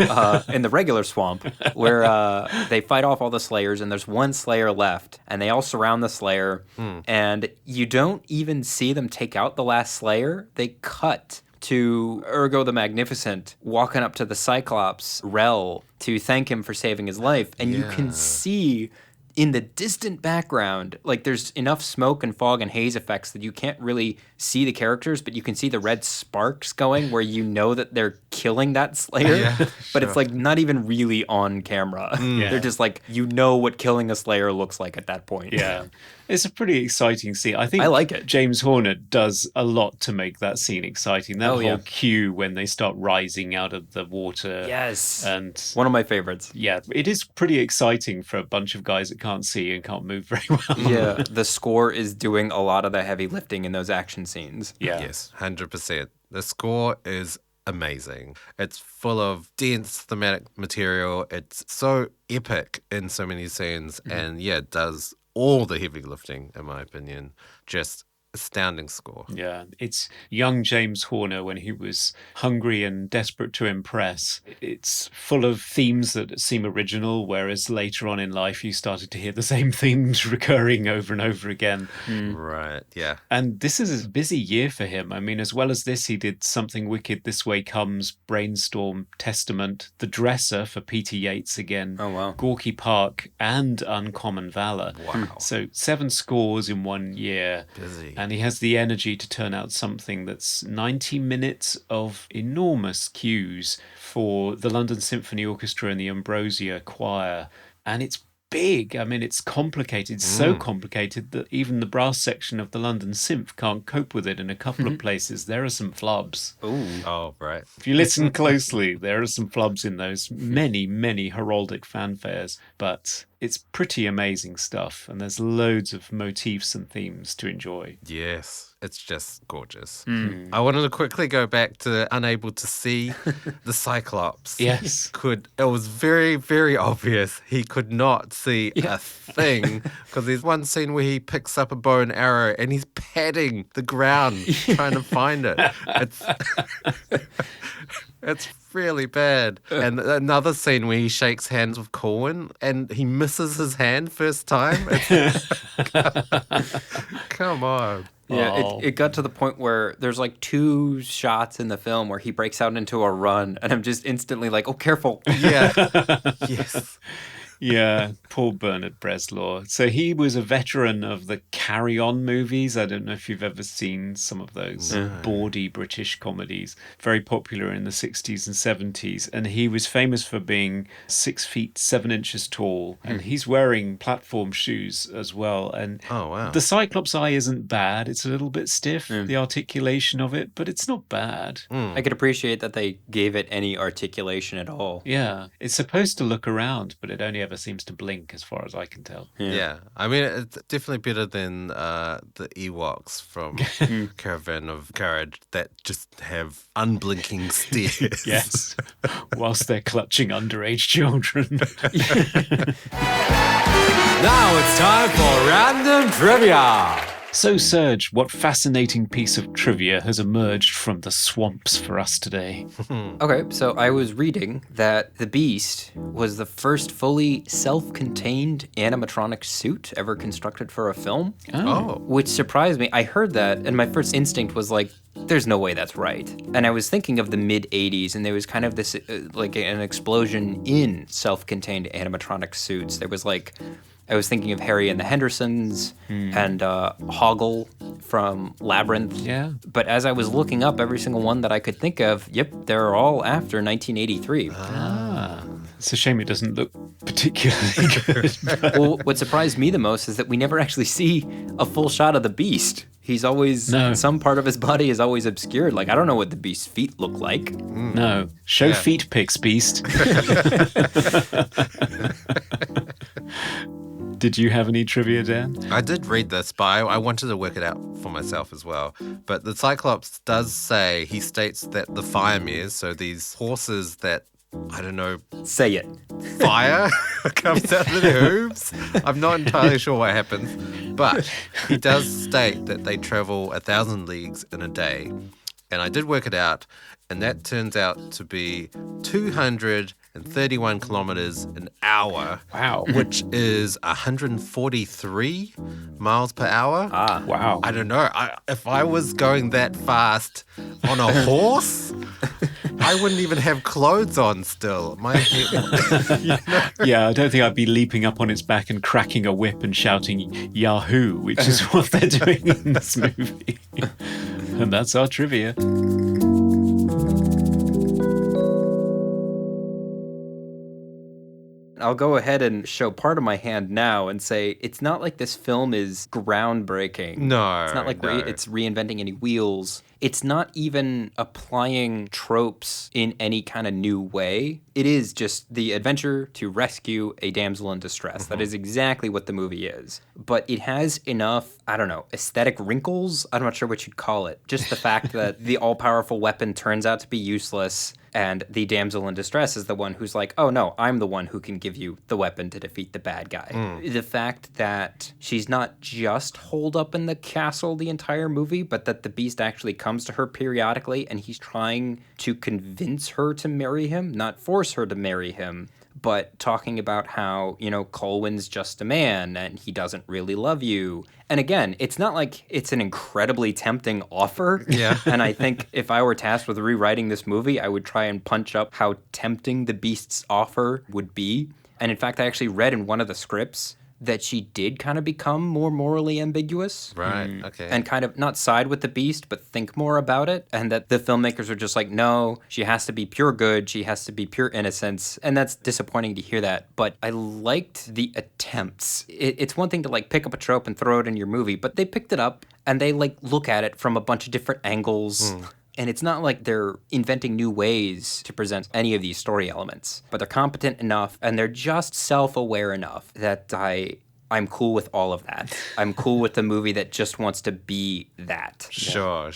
in the regular swamp, where they fight off all the Slayers, and there's one Slayer left, and they all surround the Slayer, and you don't even see them take out the last Slayer. They cut to Ergo the Magnificent walking up to the Cyclops, Rel, to thank him for saving his life, and you can see in the distant background, like there's enough smoke and fog and haze effects that you can't really see the characters, but you can see the red sparks going where you know that they're killing that Slayer. But it's like not even really on camera. They're just like, you know what killing a Slayer looks like at that point. Yeah. It's a pretty exciting scene. I think I like it. James Horner does a lot to make that scene exciting. That whole yeah. cue when they start rising out of the water. Yes. And one of my favorites. Yeah, it is pretty exciting for a bunch of guys that can't see and can't move very well. Yeah, the score is doing a lot of the heavy lifting in those action scenes. Yeah. Yes, 100%. The score is amazing. It's full of dense thematic material. It's so epic in so many scenes. And yeah, it does all the heavy lifting, in my opinion. Just astounding score. Yeah, it's young James Horner when he was hungry and desperate to impress. It's full of themes that seem original, whereas later on in life you started to hear the same themes recurring over and over again. Right, yeah. And this is a busy year for him. I mean, as well as this, he did Something Wicked, This Way Comes, Brainstorm, Testament, The Dresser for Peter Yates again, Oh, wow. Gorky Park, and Uncommon Valor. Wow. So 7 scores in 1 year. Busy. And he has the energy to turn out something that's 90 minutes of enormous cues for the London Symphony Orchestra and the Ambrosia Choir. And it's big. I mean, it's complicated, so complicated that even the brass section of the London Symph can't cope with it in a couple of places. There are some flubs. Ooh. Oh, right. If you listen closely, there are some flubs in those many, many heraldic fanfares, but it's pretty amazing stuff, and there's loads of motifs and themes to enjoy. Yes, it's just gorgeous. I wanted to quickly go back to Unable to See the Cyclops. Yes. It was very, very obvious he could not see a thing, because there's one scene where he picks up a bow and arrow and he's padding the ground trying to find it. It's really bad. And another scene where he shakes hands with Corwin and he misses his hand first time. Come on. Yeah, Oh. it got to the point where there's like 2 shots in the film where he breaks out into a run, and I'm just instantly like, oh, careful. Yeah. Yes. Yeah, poor Bernard Bresslaw. So he was a veteran of the Carry On movies. I don't know if you've ever seen some of those bawdy British comedies. Very popular in the 60s and 70s. And he was famous for being 6 feet 7 inches tall. And he's wearing platform shoes as well. And Oh, wow. the Cyclops eye isn't bad. It's a little bit stiff, the articulation of it, but it's not bad. I could appreciate that they gave it any articulation at all. Yeah, it's supposed to look around, but it only ever seems to blink as far as I can tell. Yeah. I mean, it's definitely better than the Ewoks from Caravan of Courage that just have unblinking stares. Yes, whilst they're clutching underage children. Now it's time for Random Trivia. So, Serge, what fascinating piece of trivia has emerged from the swamps for us today? Okay, so I was reading that the Beast was the first fully self-contained animatronic suit ever constructed for a film, Oh. which surprised me. I heard that, and my first instinct was like, there's no way that's right. And I was thinking of the mid-'80s, and there was kind of this, like an explosion in self-contained animatronic suits. There was like... I was thinking of Harry and the Hendersons and Hoggle from Labyrinth. Yeah. But as I was looking up every single one that I could think of, yep, they're all after 1983. It's a shame it doesn't look particularly good. Well, what surprised me the most is that we never actually see a full shot of the Beast. He's always, No. some part of his body is always obscured. Like, I don't know what the Beast's feet look like. No. Show feet pics, Beast. Did you have any trivia, Dan? I did read this, but I wanted to work it out for myself as well. But the Cyclops does say, he states that the firemares, so these horses that, I don't know, Say it. fire comes out of their hooves. I'm not entirely sure what happens, but he does state that they travel 1,000 leagues in a day. And I did work it out, and that turns out to be 231 kilometers an hour. Wow. Which is 143 miles per hour. Wow. I don't know. If I was going that fast on a horse, I wouldn't even have clothes on still. My head, Yeah, I don't think I'd be leaping up on its back and cracking a whip and shouting Yahoo, which is what they're doing in this movie. And that's our trivia. I'll go ahead and show part of my hand now and say it's not like this film is groundbreaking. No, It's not like no. it's reinventing any wheels. it's not even applying tropes in any kind of new way. It is just the adventure to rescue a damsel in distress. That is exactly what the movie is. But it has enough, I don't know, aesthetic wrinkles? I'm not sure what you'd call it. Just the fact that the all-powerful weapon turns out to be useless, and the damsel in distress is the one who's like, oh no, I'm the one who can give you the weapon to defeat the bad guy. The fact that she's not just holed up in the castle the entire movie, but that the beast actually comes to her periodically and he's trying to convince her to marry him, not force her to marry him, but talking about how, Colwyn's just a man and he doesn't really love you. And again, it's not like it's an incredibly tempting offer. Yeah. And I think if I were tasked with rewriting this movie, I would try and punch up how tempting the beast's offer would be. And in fact, I actually read in one of the scripts that she did kind of become more morally ambiguous. Right, okay. And kind of not side with the beast, but think more about it. And that the filmmakers were just like, no, she has to be pure good. She has to be pure innocence. And that's disappointing to hear that. But I liked the attempts. It's one thing to like pick up a trope and throw it in your movie, but they picked it up and they like look at it from a bunch of different angles. And it's not like they're inventing new ways to present any of these story elements, but they're competent enough and they're just self-aware enough that I'm cool with all of that. I'm cool with the movie that just wants to be that. Sure.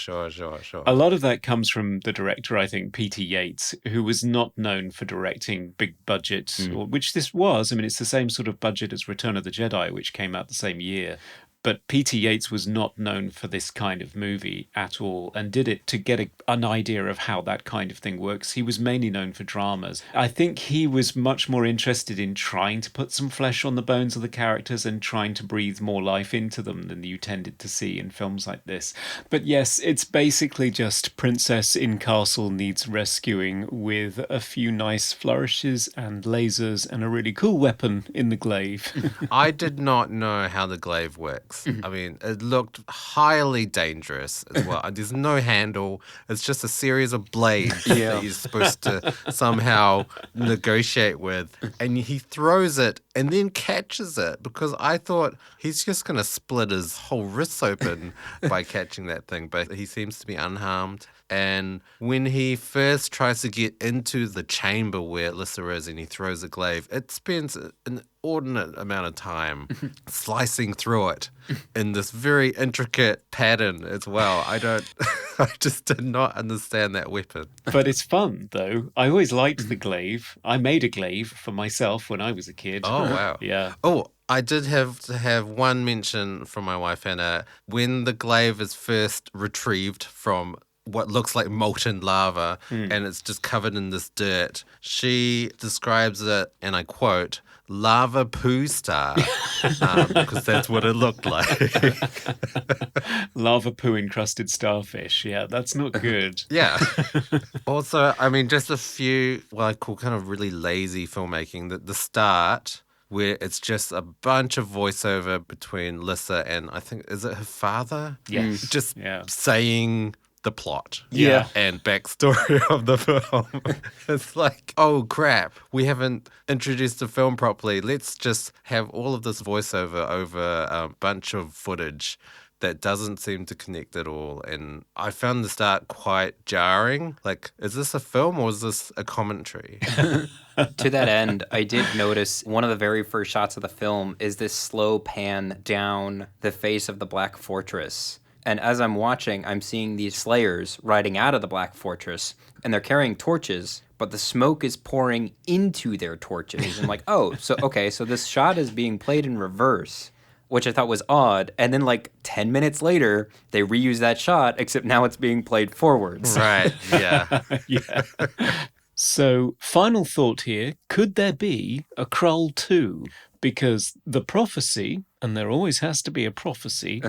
A lot of that comes from the director, I think, Peter Yates, who was not known for directing big budgets, which this was. I mean, it's the same sort of budget as Return of the Jedi, which came out the same year. But Peter Yates was not known for this kind of movie at all and did it to get an idea of how that kind of thing works. He was mainly known for dramas. I think he was much more interested in trying to put some flesh on the bones of the characters and trying to breathe more life into them than you tended to see in films like this. But yes, it's basically just Princess in Castle needs rescuing with a few nice flourishes and lasers and a really cool weapon in the glaive. I did not know how the glaive works. I mean, it looked highly dangerous as well. There's no handle. It's just a series of blades that you're supposed to somehow negotiate with. And he throws it and then catches it because I thought he's just going to split his whole wrists open by catching that thing. But he seems to be unharmed. And when he first tries to get into the chamber where Lyssa is and he throws a glaive, it spends an inordinate amount of time slicing through it in this very intricate pattern as well. I just did not understand that weapon. But it's fun, though. I always liked the glaive. I made a glaive for myself when I was a kid. Oh, wow. Yeah. Oh, I did have to have one mention from my wife, Anna. When the glaive is first retrieved from what looks like molten lava and it's just covered in this dirt, she describes it, and I quote, lava poo star, because that's what it looked like. Lava poo encrusted starfish. Yeah, that's not good. Yeah. Also, I mean, just a few, what I call kind of really lazy filmmaking. The start, where it's just a bunch of voiceover between Lyssa and I think, is it her father? Yes. Just Yeah. saying the plot Yeah. and backstory of the film. It's like, oh crap, we haven't introduced the film properly. Let's just have all of this voiceover over a bunch of footage that doesn't seem to connect at all. And I found the start quite jarring. Like, is this a film or is this a commentary? To that end, I did notice one of the very first shots of the film is this slow pan down the face of the Black Fortress. And as I'm watching, I'm seeing these slayers riding out of the Black Fortress, and they're carrying torches, but the smoke is pouring into their torches. I'm like, oh, so this shot is being played in reverse, which I thought was odd. And then like 10 minutes later, they reuse that shot, except now it's being played forwards. Right, yeah. Yeah. So, final thought here, could there be a Krull 2? Because the prophecy, and there always has to be a prophecy,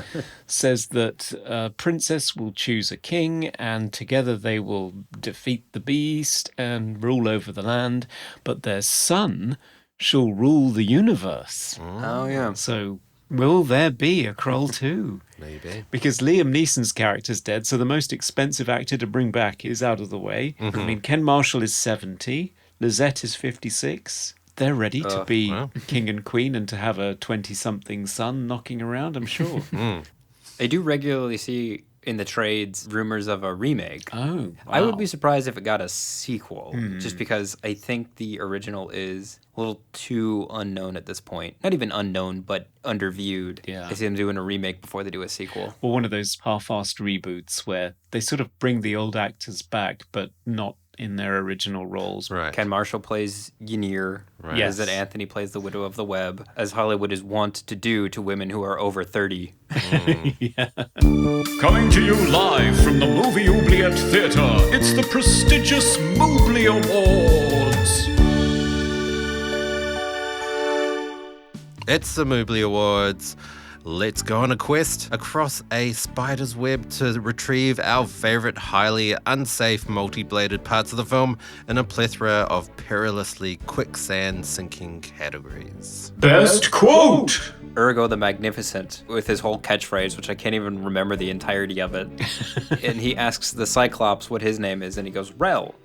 says that a princess will choose a king and together they will defeat the beast and rule over the land, but their son shall rule the universe. Oh, yeah. So will there be a Krull 2? Maybe. Because Liam Neeson's character's dead, so the most expensive actor to bring back is out of the way. I mean, Ken Marshall is 70, Lysette is 56. They're ready to be king and queen and to have a 20-something son knocking around, I'm sure. I do regularly see in the trades rumors of a remake. Oh, I would wow. be surprised if it got a sequel, just because I think the original is a little too unknown at this point. Not even unknown, but underviewed. Yeah. I see them doing a remake before they do a sequel. Or one of those half-assed reboots where they sort of bring the old actors back, but not in their original roles. Right. Ken Marshall plays Ynir. Right. Yes. Lysette Anthony plays the Widow of the Web, as Hollywood is wont to do to women who are over 30. Yeah. Coming to you live from the Movie Oubliette Theatre, it's the prestigious Mobley Awards. It's the Mobley Awards. Let's go on a quest across a spider's web to retrieve our favourite highly unsafe multi-bladed parts of the film in a plethora of perilously quicksand-sinking categories. Best quote. Ergo the Magnificent, with his whole catchphrase, which I can't even remember the entirety of it. And he asks the Cyclops what his name is, and he goes, Rel.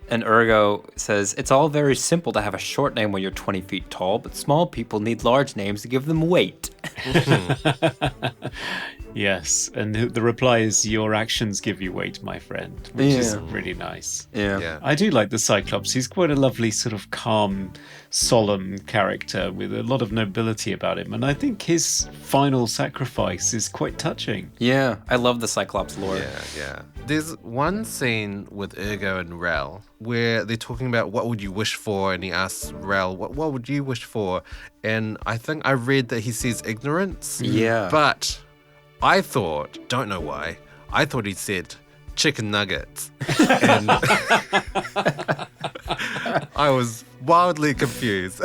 And Ergo says, it's all very simple to have a short name when you're 20 feet tall, but small people need large names to give them weight. Yes, and the reply is, your actions give you weight, my friend, which is really nice. Yeah. I do like the Cyclops. He's quite a lovely, sort of calm, solemn character with a lot of nobility about him. And I think his final sacrifice is quite touching. Yeah, I love the Cyclops lore. Yeah. There's one scene with Ergo and Rel where they're talking about what would you wish for, and he asks Rel, what would you wish for? And I think I read that he says ignorance. Yeah. But I thought, don't know why, I thought he said chicken nuggets. And I was wildly confused.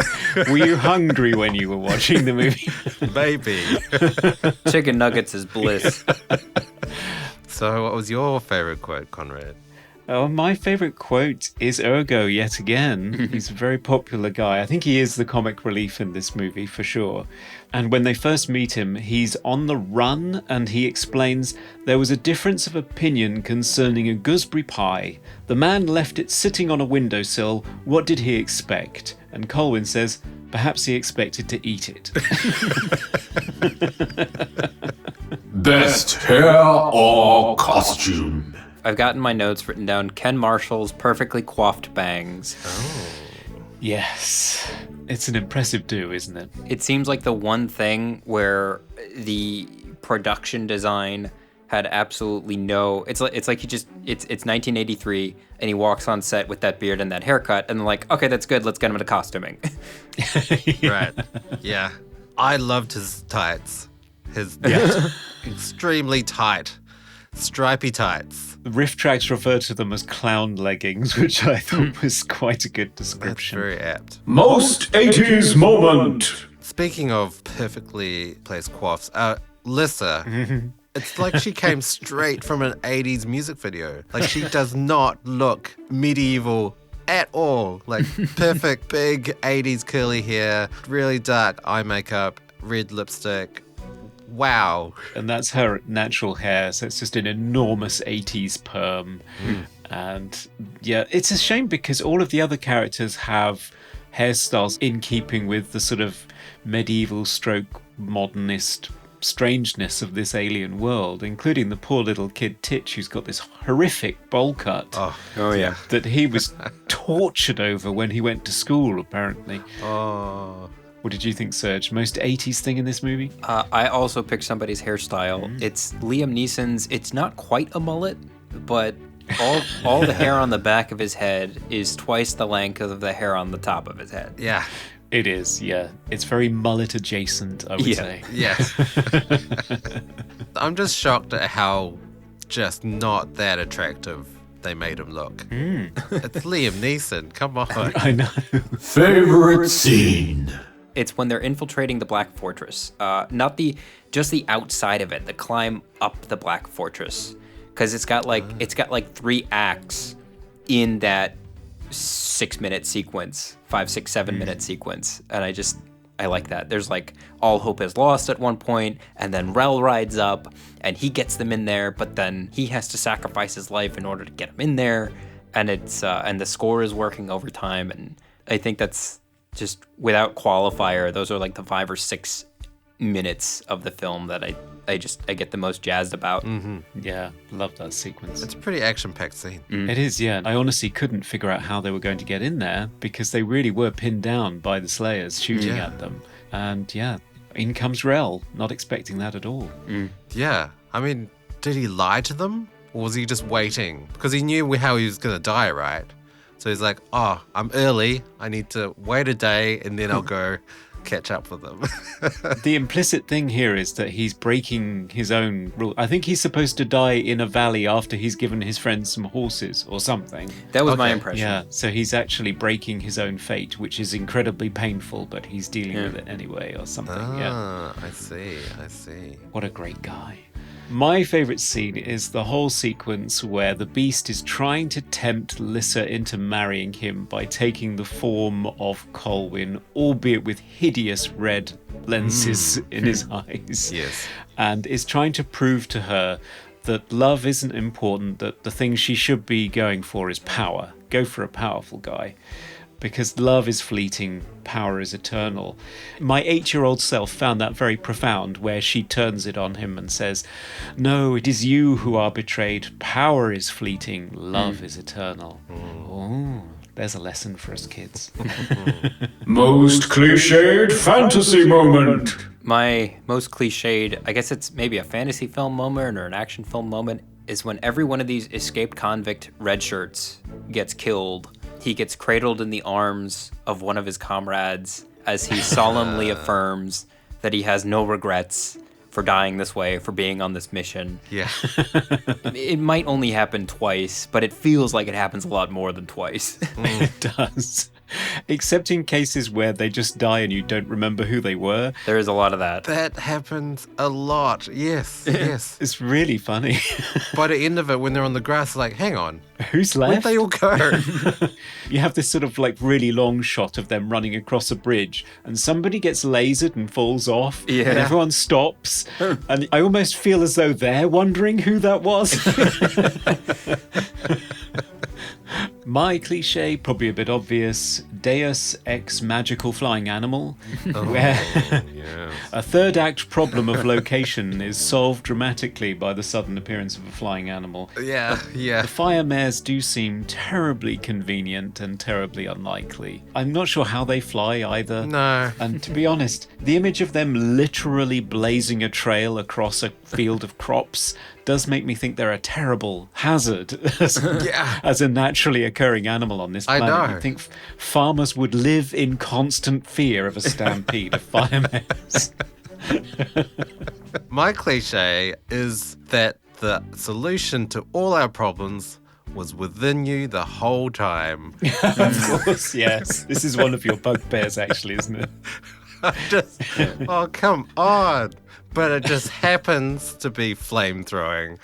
Were you hungry when you were watching the movie? Maybe. Chicken nuggets is bliss. So what was your favorite quote, Conrad? Oh, my favourite quote is Ergo yet again. He's a very popular guy. I think he is the comic relief in this movie for sure. And when they first meet him, he's on the run and he explains there was a difference of opinion concerning a gooseberry pie. The man left it sitting on a windowsill. What did he expect? And Colwyn says, perhaps he expected to eat it. Best hair or costume. I've gotten my notes written down. Ken Marshall's perfectly coiffed bangs. Yes. It's an impressive do, isn't it? It seems like the one thing where the production design had absolutely no. It's like he just. It's 1983, and he walks on set with that beard and that haircut, and they're like, okay, that's good. Let's get him into costuming. Right. Yeah. I loved his tights. His extremely tight, stripy tights. The riff tracks refer to them as clown leggings, which I thought was quite a good That's description. very apt. Most 80s moment. Speaking of perfectly placed coiffs, Lissa, it's like she came straight from an 80s music video. Like, she does not look medieval at all. Like, perfect, big 80s curly hair, really dark eye makeup, red lipstick. Wow. And that's her natural hair, so it's just an enormous 80s perm. And yeah, it's a shame because all of the other characters have hairstyles in keeping with the sort of medieval stroke modernist strangeness of this alien world, including the poor little kid Titch, who's got this horrific bowl cut Oh yeah. that he was tortured over when he went to school, apparently. Oh. What did you think, Serge? Most 80s thing in this movie? I also picked somebody's hairstyle. It's Liam Neeson's. It's not quite a mullet, but all the hair on the back of his head is twice the length of the hair on the top of his head. Yeah. It is, yeah. It's very mullet adjacent, I would say. Yeah. I'm just shocked at how just not that attractive they made him look. It's Liam Neeson. Come on. I know. Favorite scene. It's when they're infiltrating the Black Fortress. Not just the outside of it, the climb up the Black Fortress. Because it's got like 3 acts in that 6-minute sequence, 5, 6, 7-minute sequence. And I like that. There's like all hope is lost at one point, and then Rel rides up and he gets them in there, but then he has to sacrifice his life in order to get them in there. And it's and the score is working overtime, and I think that's just without qualifier, those are like the 5 or 6 minutes of the film that I get the most jazzed about. Yeah, love that sequence. It's a pretty action-packed scene. It is, yeah. I honestly couldn't figure out how they were going to get in there because they really were pinned down by the Slayers shooting at them. And yeah, in comes Rel, not expecting that at all. Yeah. I mean, did he lie to them? Or was he just waiting? Because he knew how he was going to die, right? So he's like, oh, I'm early. I need to wait a day and then I'll go catch up with them. The implicit thing here is that he's breaking his own rule. I think he's supposed to die in a valley after he's given his friends some horses or something. That was my impression. Yeah, so he's actually breaking his own fate, which is incredibly painful, but he's dealing with it anyway or something. I see. What a great guy. My favourite scene is the whole sequence where the Beast is trying to tempt Lysette into marrying him by taking the form of Colwyn, albeit with hideous red lenses in his eyes. Yes. And is trying to prove to her that love isn't important, that the thing she should be going for is power. Go for a powerful guy. Because love is fleeting, power is eternal. My 8-year-old self found that very profound, where she turns it on him and says, no, it is you who are betrayed. Power is fleeting, love is eternal. Oh, there's a lesson for us kids. Most cliched fantasy moment. My most cliched, I guess it's maybe a fantasy film moment or an action film moment, is when every one of these escaped convict red shirts gets killed. He gets cradled in the arms of one of his comrades as he solemnly affirms that he has no regrets for dying this way, for being on this mission. Yeah. It might only happen twice, but it feels like it happens a lot more than twice. It does. Except in cases where they just die and you don't remember who they were. There is a lot of that. That happens a lot. Yes. It's really funny. By the end of it, when they're on the grass, like, hang on. Who's Where'd left? they all go? You have this sort of like really long shot of them running across a bridge and somebody gets lasered and falls off and everyone stops and I almost feel as though they're wondering who that was. My cliche, probably a bit obvious, Deus ex magical flying animal, where a third act problem of location is solved dramatically by the sudden appearance of a flying animal. Yeah. The fire mares do seem terribly convenient and terribly unlikely. I'm not sure how they fly either. No. And to be honest, the image of them literally blazing a trail across a field of crops does make me think they're a terrible hazard as a naturally occurring animal on this planet. I know. I think farmers would live in constant fear of a stampede of fire mares. My cliche is that the solution to all our problems was within you the whole time. Of course, yes. This is one of your bugbears, actually, isn't it? Oh, come on. But it just happens to be flamethrowing.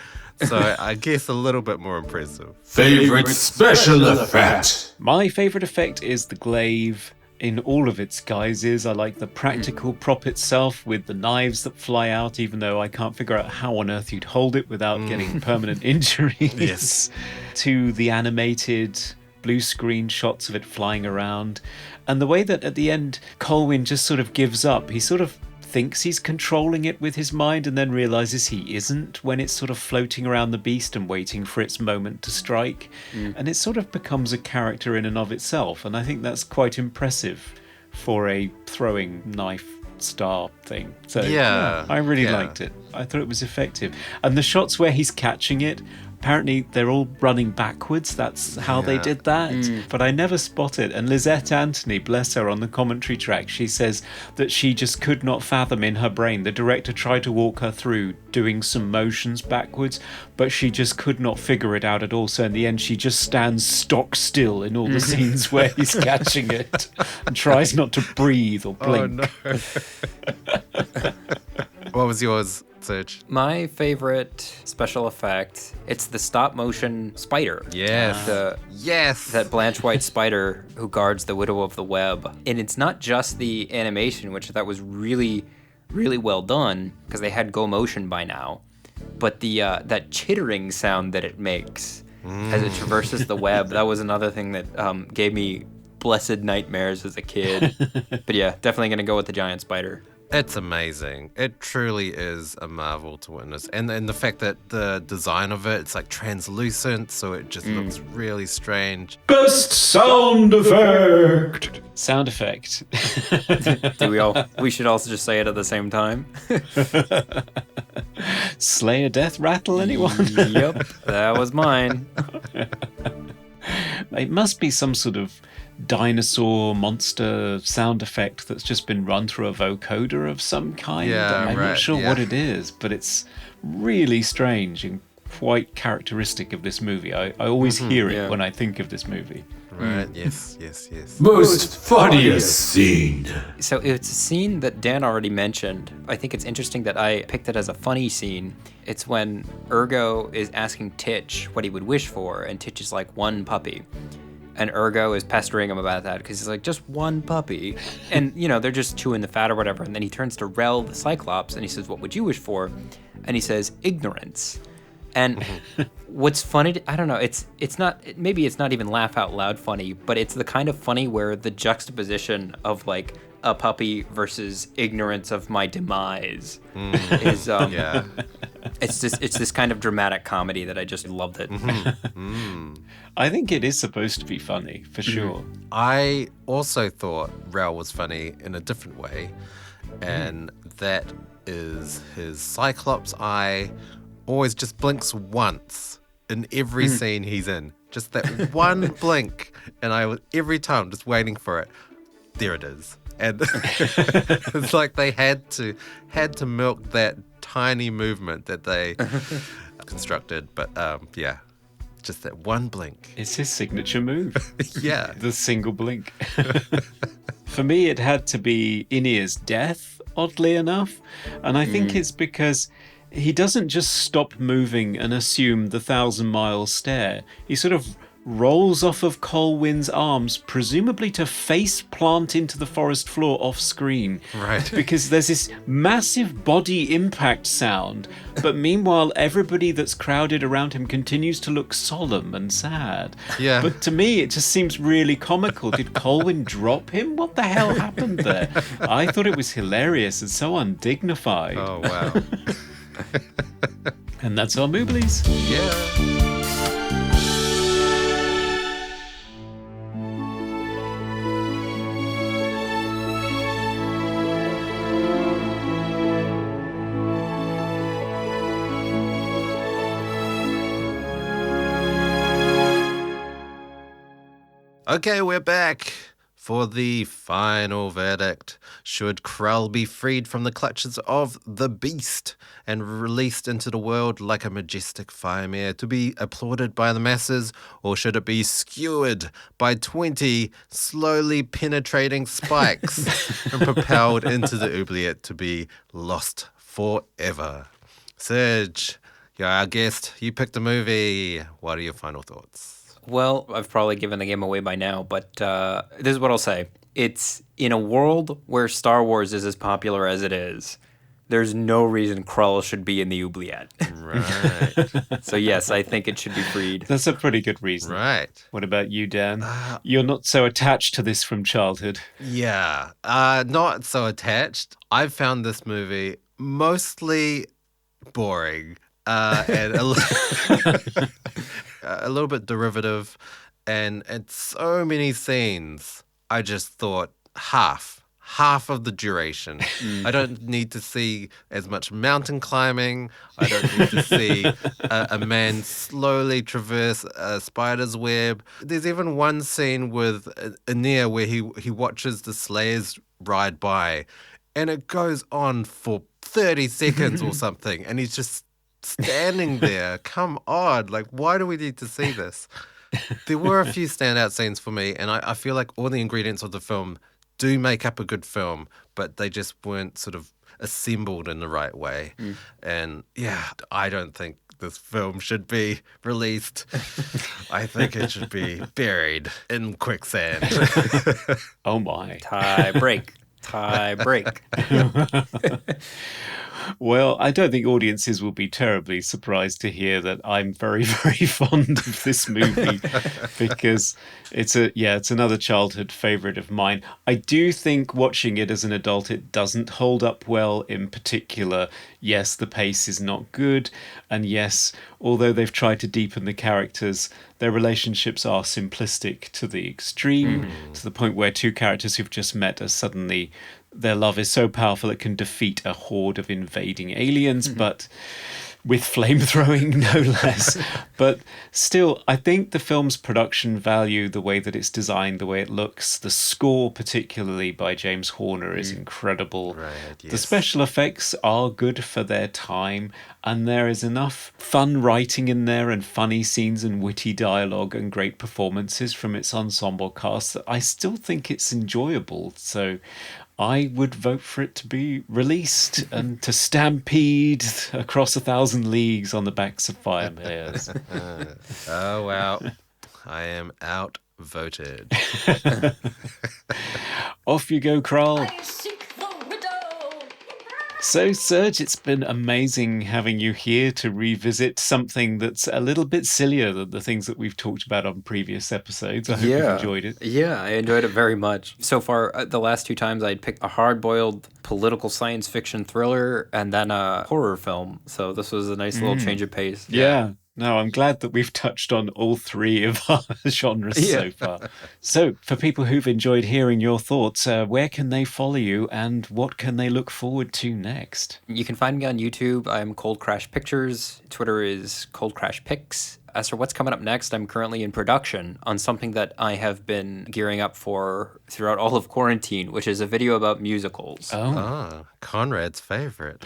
So I guess a little bit more impressive. Favorite special effect. My favourite effect is the glaive in all of its guises. I like the practical prop itself with the knives that fly out, even though I can't figure out how on earth you'd hold it without getting permanent injuries. Yes. To the animated blue screen shots of it flying around. And the way that at the end Colwyn just sort of gives up. He sort of thinks he's controlling it with his mind and then realizes he isn't when it's sort of floating around the beast and waiting for its moment to strike. And it sort of becomes a character in and of itself. And I think that's quite impressive for a throwing knife star thing. So Yeah. I really liked it. I thought it was effective. And the shots where he's catching it, apparently they're all running backwards. That's how they did that. But I never spotted. And Lysette Anthony, bless her, on the commentary track, she says that she just could not fathom in her brain. The director tried to walk her through doing some motions backwards, but she just could not figure it out at all. So in the end, she just stands stock still in all the scenes where he's catching it and tries not to breathe or blink. Oh, no. What was yours, Serge? My favorite special effect, it's the stop motion spider. Yes. Yes. That Blanche White spider who guards the Widow of the Web. And it's not just the animation, which I thought was really, really well done, because they had Go Motion by now, but the that chittering sound that it makes as it traverses the web, that was another thing that gave me blessed nightmares as a kid. But yeah, definitely going to go with the giant spider. It's amazing. It truly is a marvel to witness. And the fact that the design of it, it's like translucent, so it just looks really strange. Best sound effect. Sound effect. We should also just say it at the same time. Slay a death rattle, anyone? Yep, that was mine. It must be some sort of dinosaur monster sound effect that's just been run through a vocoder of some kind. Yeah, I'm right, not sure yeah. what it is, but it's really strange and quite characteristic of this movie. I always hear it yeah. when I think of this movie. Right, yes. Most funniest scene. So it's a scene that Dan already mentioned. I think it's interesting that I picked it as a funny scene. It's when Ergo is asking Titch what he would wish for, and Titch is like, one puppy. And Ergo is pestering him about that because he's like, just one puppy. And, they're just chewing the fat or whatever. And then he turns to Rel the Cyclops and he says, what would you wish for? And he says, ignorance. And what's funny, I don't know, it's not, maybe it's not even laugh out loud funny, but it's the kind of funny where the juxtaposition of like a puppy versus ignorance of my demise is, Yeah. it's this kind of dramatic comedy that I just loved it. I think it is supposed to be funny, for sure. I also thought Rao was funny in a different way, and that is his Cyclops eye always just blinks once in every scene he's in. Just that one blink, and I was every time just waiting for it. There it is. And it's like they had to milk that tiny movement that they constructed. But yeah, just that one blink. It's his signature move. Yeah. The single blink. For me, it had to be Inea's death, oddly enough. And I think it's because he doesn't just stop moving and assume the 1,000-mile stare. He sort of rolls off of Colwyn's arms, presumably to face plant into the forest floor off screen. Right. Because there's this massive body impact sound, but meanwhile everybody that's crowded around him continues to look solemn and sad. Yeah. But to me it just seems really comical. Did Colwyn drop him? What the hell happened there? I thought it was hilarious and so undignified. Oh, wow. And that's our Mooblies. Yeah. Okay, we're back for the final verdict. Should Krull be freed from the clutches of the beast and released into the world like a majestic firemare to be applauded by the masses, or should it be skewered by 20 slowly penetrating spikes and propelled into the oubliette to be lost forever? Serge, you're our guest. You picked a movie. What are your final thoughts? Well, I've probably given the game away by now, but this is what I'll say. It's in a world where Star Wars is as popular as it is, there's no reason Krull should be in the oubliette. Right. So yes, I think it should be freed. That's a pretty good reason. Right. What about you, Dan? You're not so attached to this from childhood. Yeah. Not so attached. I've found this movie mostly boring and a little bit derivative, and so many scenes. I just thought half of the duration. I don't need to see as much mountain climbing. I don't need to see a man slowly traverse a spider's web. There's even one scene with Anir where he watches the Slayers ride by, and it goes on for 30 seconds or something, and he's just standing there. Come on, like, why do we need to see this? There were a few standout scenes for me, and I feel like all the ingredients of the film do make up a good film, but they just weren't sort of assembled in the right way. And yeah, I don't think this film should be released. I think it should be buried in quicksand. Oh my. Tie break. Well, I don't think audiences will be terribly surprised to hear that I'm very, very fond of this movie because it's another childhood favorite of mine. I do think watching it as an adult, it doesn't hold up well. In particular, yes, the pace is not good, and yes, although they've tried to deepen the characters, their relationships are simplistic to the extreme, to the point where two characters who've just met are suddenly their love is so powerful it can defeat a horde of invading aliens, but with flamethrowing, no less. But still, I think the film's production value, the way that it's designed, the way it looks, the score, particularly by James Horner, is incredible. Right, The yes. special effects are good for their time, and there is enough fun writing in there and funny scenes and witty dialogue and great performances from its ensemble cast that I still think it's enjoyable. So I would vote for it to be released and to stampede across 1,000 leagues on the backs of fire bears. Oh, wow. I am outvoted. Off you go, Krull. I seek the widow. So, Serge, it's been amazing having you here to revisit something that's a little bit sillier than the things that we've talked about on previous episodes. I hope you've enjoyed it. Yeah, I enjoyed it very much. So far, the last two times I'd picked a hard-boiled political science fiction thriller and then a horror film. So this was a nice little change of pace. Yeah. No, I'm glad that we've touched on all three of our genres so far. So, for people who've enjoyed hearing your thoughts, where can they follow you and what can they look forward to next? You can find me on YouTube. I'm Cold Crash Pictures. Twitter is Cold Crash Pics. As for what's coming up next, I'm currently in production on something that I have been gearing up for throughout all of quarantine, which is a video about musicals. Conrad's favorite.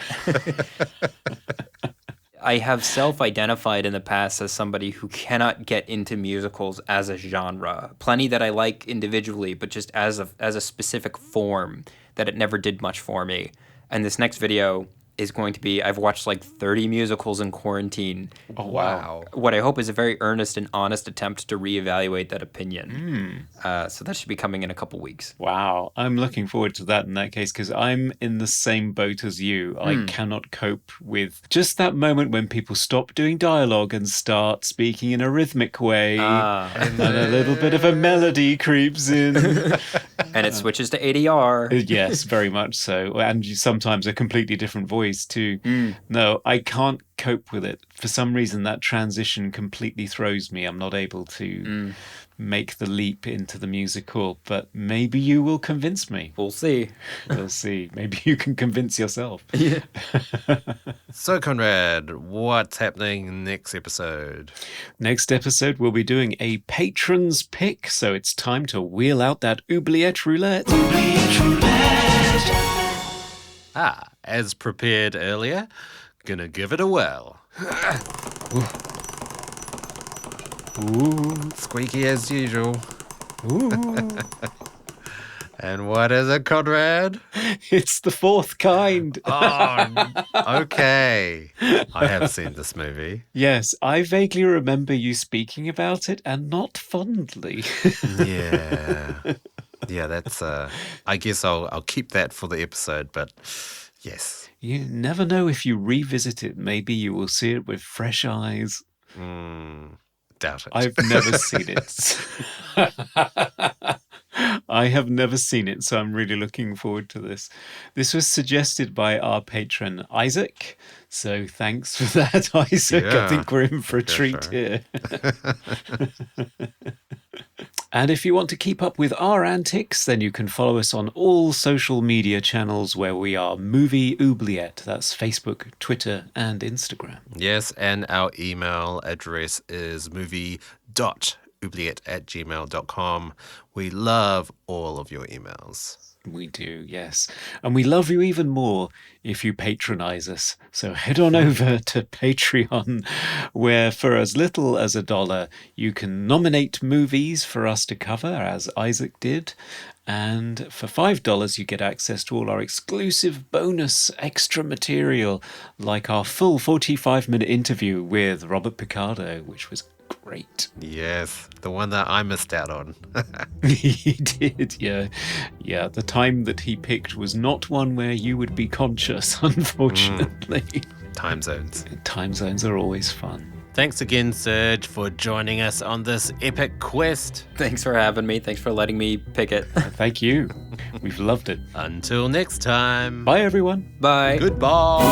I have self-identified in the past as somebody who cannot get into musicals as a genre. Plenty that I like individually, but just as a specific form that it never did much for me. And this next video is going to be, I've watched like 30 musicals in quarantine. Oh, wow. What I hope is a very earnest and honest attempt to reevaluate that opinion. So that should be coming in a couple weeks. Wow. I'm looking forward to that in that case because I'm in the same boat as you. I cannot cope with just that moment when people stop doing dialogue and start speaking in a rhythmic way and a little bit of a melody creeps in. And it switches to ADR. Yes, very much so. And sometimes a completely different voice too. No, I can't cope with it. For some reason, that transition completely throws me. I'm not able to make the leap into the musical, but maybe you will convince me. We'll see. We'll see. Maybe you can convince yourself. Yeah. So, Conrad, what's happening next episode? Next episode, we'll be doing a patron's pick, so it's time to wheel out that oubliette roulette. As prepared earlier, gonna give it a whirl. Ooh. Squeaky as usual. Ooh. And what is it, Conrad? It's the fourth kind. Oh, okay. I have seen this movie. Yes, I vaguely remember you speaking about it and not fondly. Yeah. Yeah, that's I guess I'll keep that for the episode, but yes. You never know if you revisit it. Maybe you will see it with fresh eyes. Doubt it. I've never seen it. I have never seen it, so I'm really looking forward to this. This was suggested by our patron, Isaac. So thanks for that, Isaac. Yeah, I think we're in for a treat sure. here. And if you want to keep up with our antics, then you can follow us on all social media channels where we are Movie Oubliette. That's Facebook, Twitter, and Instagram. Yes, and our email address is movie.oubliette@gmail.com. We love all of your emails. We do, yes. And we love you even more if you patronize us. So head on over to Patreon, where for as little as $1, you can nominate movies for us to cover, as Isaac did. And for $5, you get access to all our exclusive bonus extra material, like our full 45-minute interview with Robert Picardo, which was great. Yes, the one that I missed out on. He did, yeah. Yeah, the time that he picked was not one where you would be conscious, unfortunately. Time zones. Time zones are always fun. Thanks again, Serge, for joining us on this epic quest. Thanks for having me. Thanks for letting me pick it. Thank you. We've loved it. Until next time. Bye, everyone. Bye. Goodbye.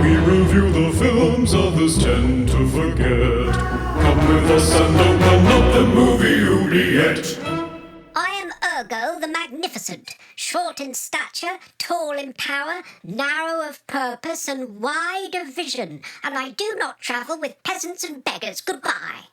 We review the films others tend to forget. Come with us and open up the movie oubliette. I am Ergo the Magnificent, short in stature, tall in power, narrow of purpose and wide of vision, and I do not travel with peasants and beggars. Goodbye.